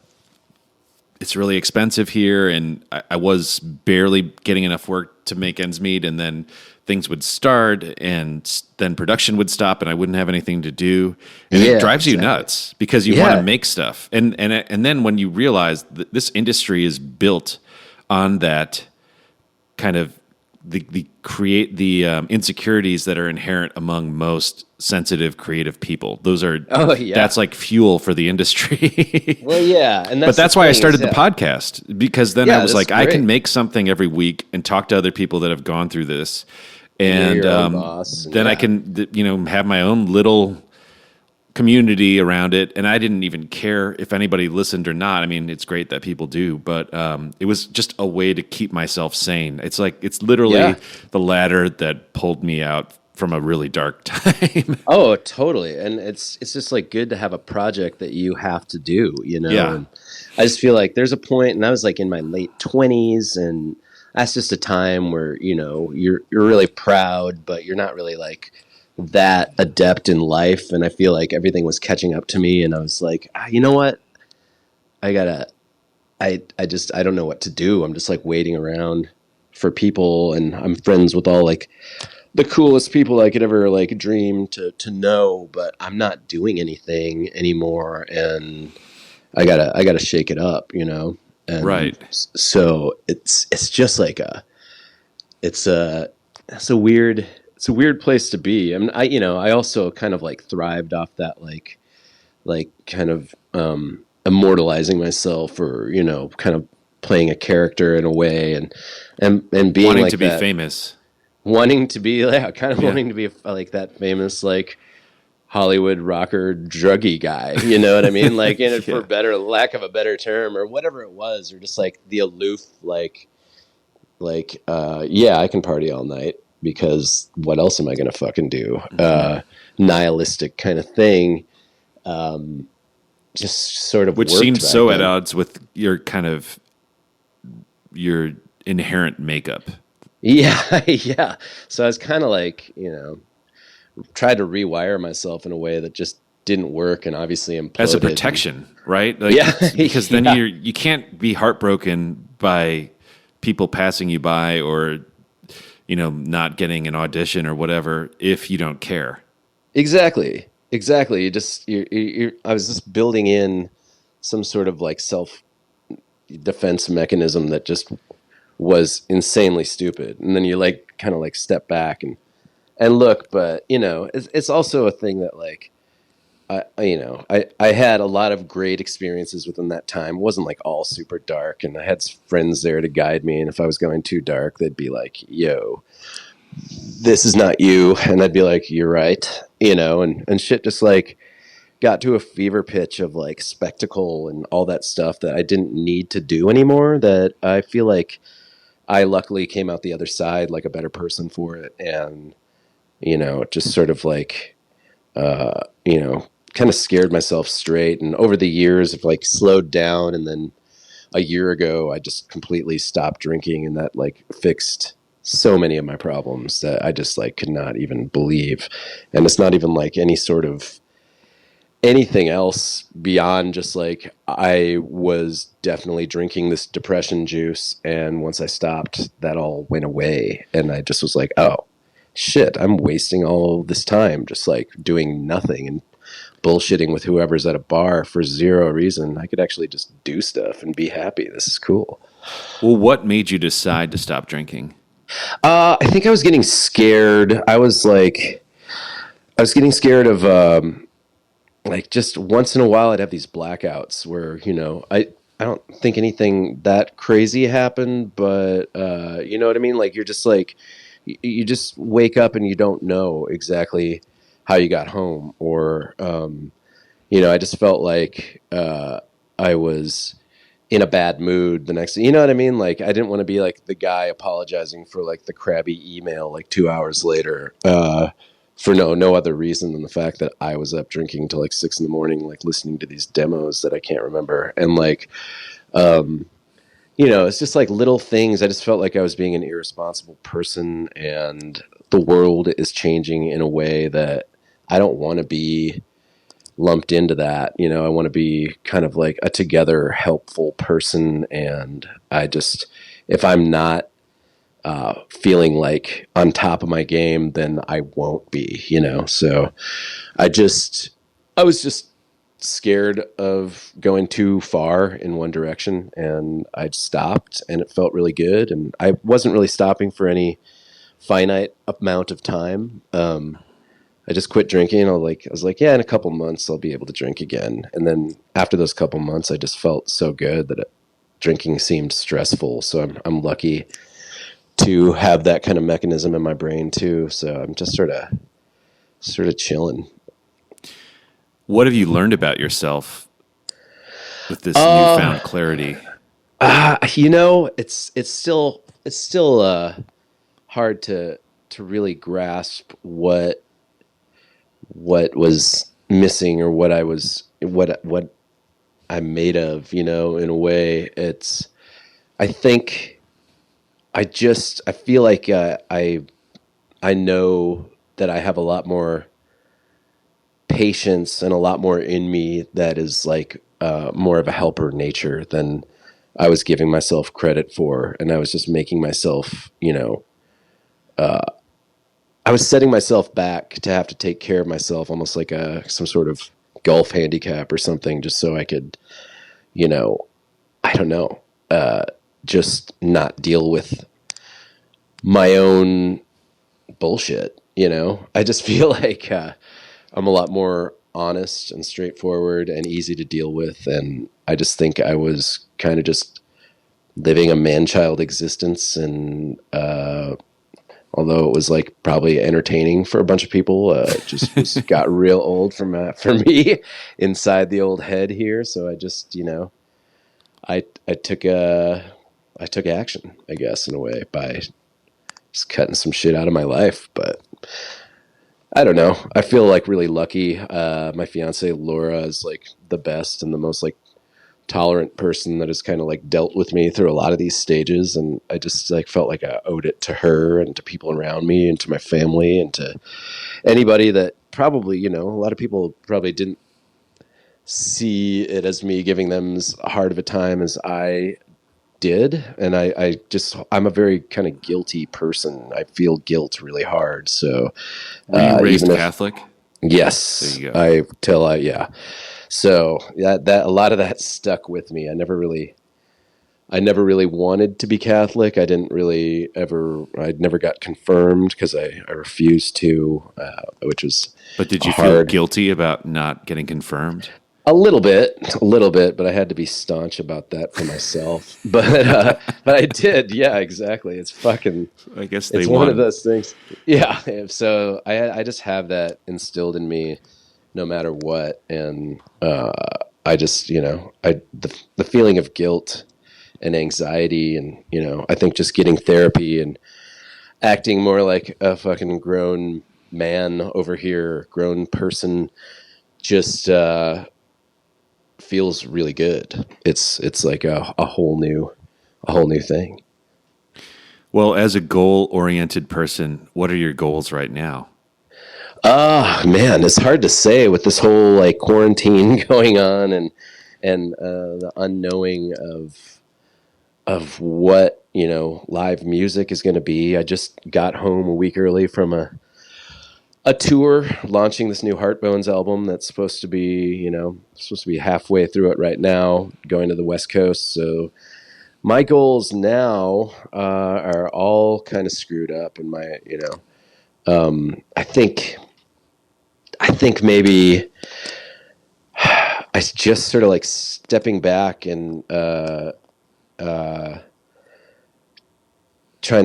it's really expensive here, and I was barely getting enough work to make ends meet, and then things would start, and then production would stop, and I wouldn't have anything to do, and it drives you nuts because you want to make stuff, and then when you realize that this industry is built on that kind of the insecurities that are inherent among most sensitive, creative people. Those are that's like fuel for the industry. Well, yeah, and that's why I started the podcast, because then I was like, I can make something every week and talk to other people that have gone through this, and then I can have my own little community around it, and I didn't even care if anybody listened or not. I mean, it's great that people do, but it was just a way to keep myself sane. It's literally the ladder that pulled me out from a really dark time. Oh, totally. And it's just like good to have a project that you have to do, Yeah. And I just feel like there's a point, and I was like in my late 20s, and that's just a time where, you're really proud, but you're not really like that adept in life. And I feel like everything was catching up to me, and I was like, you know what? I don't know what to do. I'm just like waiting around for people, and I'm friends with all like the coolest people I could ever like dream to know, but I'm not doing anything anymore, and I gotta shake it up, And right. So it's just like it's a weird place to be. I mean, I also kind of like thrived off that like kind of immortalizing myself, or kind of playing a character in a way, and being wanting like to be famous. Wanting to be wanting to be like that famous like Hollywood rocker druggy guy, you know what I mean? Like for lack of a better term, or whatever it was, or just like the aloof I can party all night because what else am I gonna fucking do? Nihilistic kind of thing. Just sort of which seems so at odds with your kind of your inherent makeup. Yeah, yeah. So I was kind of like, tried to rewire myself in a way that just didn't work, and obviously imploded. As a protection, right? Like, because then you can't be heartbroken by people passing you by, or not getting an audition or whatever if you don't care. Exactly. I was just building in some sort of like self-defense mechanism that just was insanely stupid, and then you like kind of like step back and look, but it's also a thing that like I had a lot of great experiences within that time. It wasn't like all super dark, and I had friends there to guide me, and if I was going too dark, they'd be like, yo, this is not you, and I'd be like, you're right, and shit just like got to a fever pitch of like spectacle and all that stuff that I didn't need to do anymore, that I feel like I luckily came out the other side like a better person for it, and just sort of like kind of scared myself straight, and over the years I've like slowed down, and then a year ago I just completely stopped drinking, and that like fixed so many of my problems that I just like could not even believe. And it's not even like any sort of anything else beyond just like I was definitely drinking this depression juice, and once I stopped, that all went away, and I just was like, oh shit, I'm wasting all this time just like doing nothing and bullshitting with whoever's at a bar for zero reason. I could actually just do stuff and be happy. This is cool. Well, what made you decide to stop drinking? I think I was getting scared. I was getting scared of like just once in a while I'd have these blackouts where, I don't think anything that crazy happened, but you know what I mean? Like you're just like you just wake up and you don't know exactly how you got home, or I just felt like I was in a bad mood the next day. You know what I mean? Like, I didn't want to be like the guy apologizing for like the crabby email like 2 hours later, for no other reason than the fact that I was up drinking till like 6 a.m, like listening to these demos that I can't remember. And like, it's just like little things. I just felt like I was being an irresponsible person, and the world is changing in a way that I don't want to be lumped into that. I want to be kind of like a together, helpful person. And if I'm not feeling like on top of my game, then I won't be, So I was just scared of going too far in one direction, and I stopped, and it felt really good. And I wasn't really stopping for any finite amount of time. I just quit drinking. I was like, yeah, in a couple months I'll be able to drink again. And then after those couple months, I just felt so good that drinking seemed stressful. So I'm lucky to have that kind of mechanism in my brain too. So I'm just sort of chilling. What have you learned about yourself with this newfound clarity? It's still hard to really grasp what was missing, or what I'm made of, in a way. I feel like I know that I have a lot more patience and a lot more in me that is like more of a helper nature than I was giving myself credit for. And I was just making myself, I was setting myself back to have to take care of myself, almost like some sort of golf handicap or something, just so I could, I don't know, just not deal with my own bullshit. I just feel like I'm a lot more honest and straightforward and easy to deal with. And I just think I was kind of just living a man-child existence. And although it was like probably entertaining for a bunch of people, it just got real old for me inside the old head here. So I just, I took action, I guess, in a way, by just cutting some shit out of my life. But I don't know. I feel like really lucky. My fiance Laura is like the best and the most like tolerant person that has kind of like dealt with me through a lot of these stages. And I just like felt like I owed it to her and to people around me and to my family and to anybody that probably, a lot of people probably didn't see it as me giving them as hard of a time as I did. And I'm a very kind of guilty person. I feel guilt really hard. So were you raised Catholic? Yes. There you go. Yeah. So that a lot of that stuck with me. I never really wanted to be Catholic. I never got confirmed because I refused to, which was But did you feel guilty about not getting confirmed? A little bit, but I had to be staunch about that for myself. But I did, yeah, exactly. It's fucking. I guess it's one of those things. Yeah. So I just have that instilled in me, no matter what, and I just the feeling of guilt and anxiety, and I think just getting therapy and acting more like a fucking grown man over here, grown person, just. Feels really good. It's like a whole new thing. Well, as a goal-oriented person, what are your goals right now? Man, it's hard to say with this whole like quarantine going on and the unknowing of what live music is going to be. I just got home a week early from a tour launching this new Heartbones album that's supposed to be halfway through it right now, going to the West Coast. So my goals now are all kind of screwed up, and I think maybe I just sort of like stepping back and trying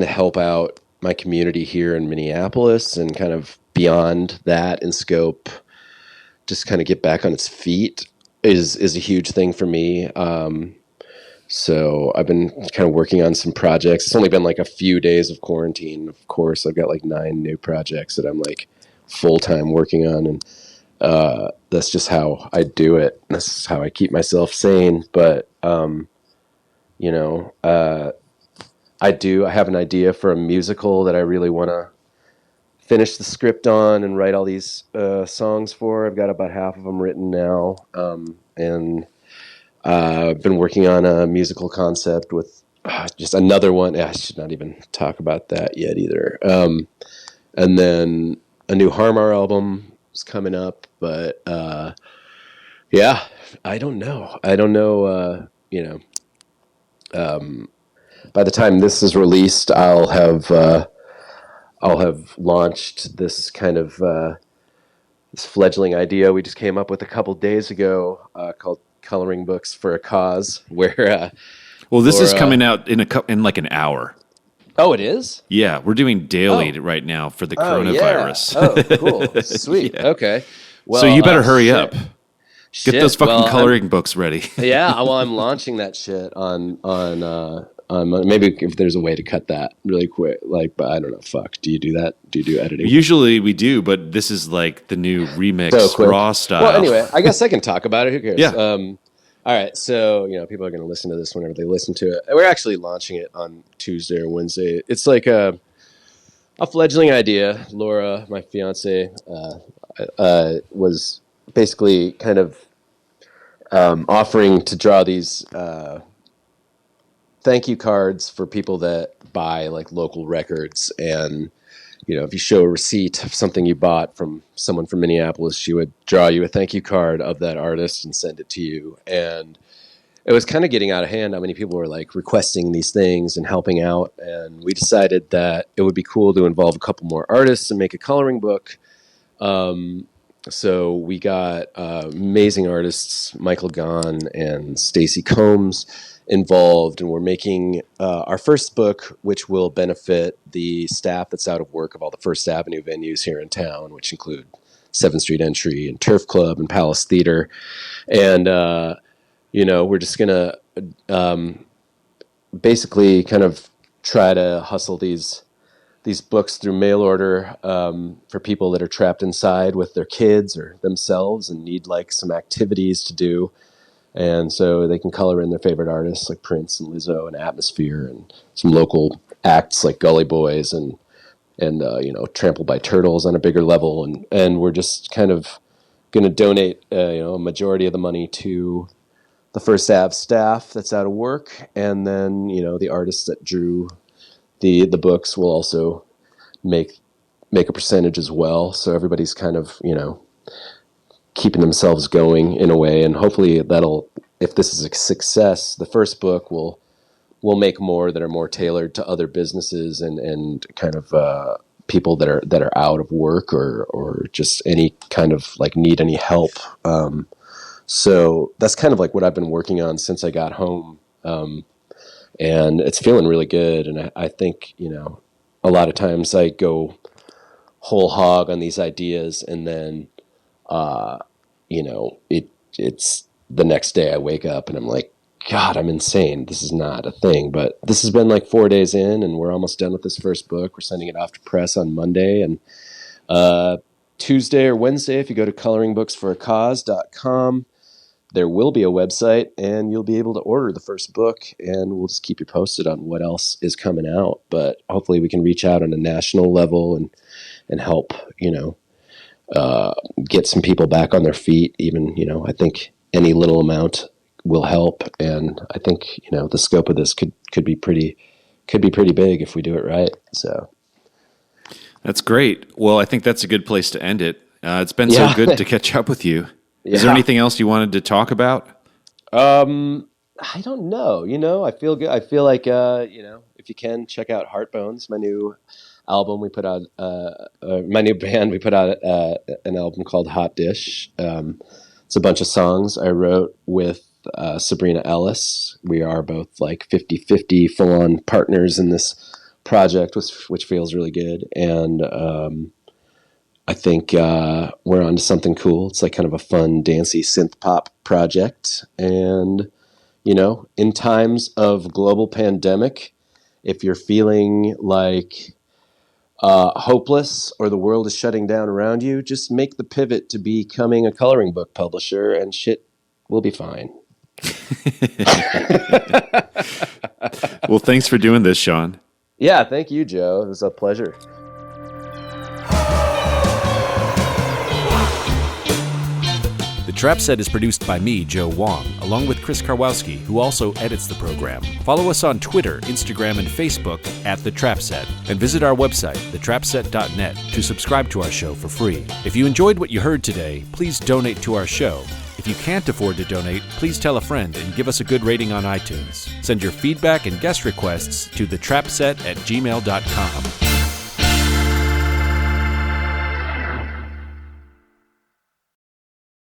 to help out my community here in Minneapolis and kind of beyond that in scope, just kind of get back on its feet is a huge thing for me. So I've been kind of working on some projects. It's only been like a few days of quarantine. Of course, I've got like 9 new projects that I'm like full-time working on, and that's just how I do it. This is how I keep myself sane. But you know, I have an idea for a musical that I really want to finish the script on and write all these songs for. I've got about half of them written now, and I've been working on a musical concept with just another one. I should not even talk about that yet either. And then a new Har Mar album is coming up, but yeah, I don't know. By the time this is released, I'll have launched this kind of this fledgling idea we just came up with a couple days ago called Coloring Books for a Cause, where well, this is coming out in like an hour. Oh, it is? Yeah, we're doing daily right now for the coronavirus. Yeah. Oh, cool. Sweet. Yeah. Okay. Well, so you better hurry up. Get those fucking coloring books ready. Yeah, well, I'm launching that shit on maybe if there's a way to cut that really quick. Like, but I don't know. Fuck. Do you do that? Do you do editing? Usually we do, but this is like the new remix raw style. Well, anyway, I guess I can talk about it. Who cares? Yeah. All right, so people are going to listen to this whenever they listen to it. We're actually launching it on Tuesday or Wednesday. It's like a fledgling idea. Laura, my fiance, was basically kind of offering to draw these thank you cards for people that buy like local records, and if you show a receipt of something you bought from someone from Minneapolis, she would draw you a thank you card of that artist and send it to you. And it was kind of getting out of hand how many people were like requesting these things and helping out. And we decided that it would be cool to involve a couple more artists and make a coloring book. So we got amazing artists, Michael Gahn and Stacey Combs, involved, and we're making our first book, which will benefit the staff that's out of work of all the First Avenue venues here in town, which include 7th Street Entry and Turf Club and Palace Theater. And we're just gonna basically kind of try to hustle these books through mail order for people that are trapped inside with their kids or themselves and need like some activities to do. And so they can color in their favorite artists like Prince and Lizzo and Atmosphere and some local acts like Gully Boys and Trampled by Turtles on a bigger level. And we're just kind of going to donate a majority of the money to the First Ave staff that's out of work. And then, the artists that drew the books will also make a percentage as well. So everybody's kind of, keeping themselves going in a way, and hopefully if this is a success, the first book will make more that are more tailored to other businesses and kind of people that are out of work or just any kind of like need any help. So that's kind of like what I've been working on since I got home, and it's feeling really good. And I think a lot of times I go whole hog on these ideas, and then it's the next day I wake up and I'm like, God, I'm insane. This is not a thing. But this has been like 4 days in, and we're almost done with this first book. We're sending it off to press on Monday, and Tuesday or Wednesday, if you go to coloringbooksforacause.com, there will be a website, and you'll be able to order the first book, and we'll just keep you posted on what else is coming out. But hopefully we can reach out on a national level and help, get some people back on their feet. Even, I think any little amount will help. And I think, the scope of this could be pretty big if we do it right. So that's great. Well, I think that's a good place to end it. It's been so good to catch up with you. Is there anything else you wanted to talk about? I don't know. I feel good. I feel like, if you can check out Heartbones, my new album we put out, my new band, we put out an album called Hot Dish. It's a bunch of songs I wrote with Sabrina Ellis. We are both like 50-50 full-on partners in this project, which feels really good. And I think we're onto something cool. It's like kind of a fun, dancey synth pop project. And, you know, in times of global pandemic, if you're feeling like hopeless or the world is shutting down around you, just make the pivot to becoming a coloring book publisher and shit will be fine. Well, thanks for doing this, Sean. Yeah, thank you, Joe. It was a pleasure. The Trap Set is produced by me, Joe Wong, along with Chris Karwowski, who also edits the program. Follow us on Twitter, Instagram, and Facebook at The Trap Set, and visit our website, thetrapset.net, to subscribe to our show for free. If you enjoyed what you heard today, please donate to our show. If you can't afford to donate, please tell a friend and give us a good rating on iTunes. Send your feedback and guest requests to thetrapset@gmail.com.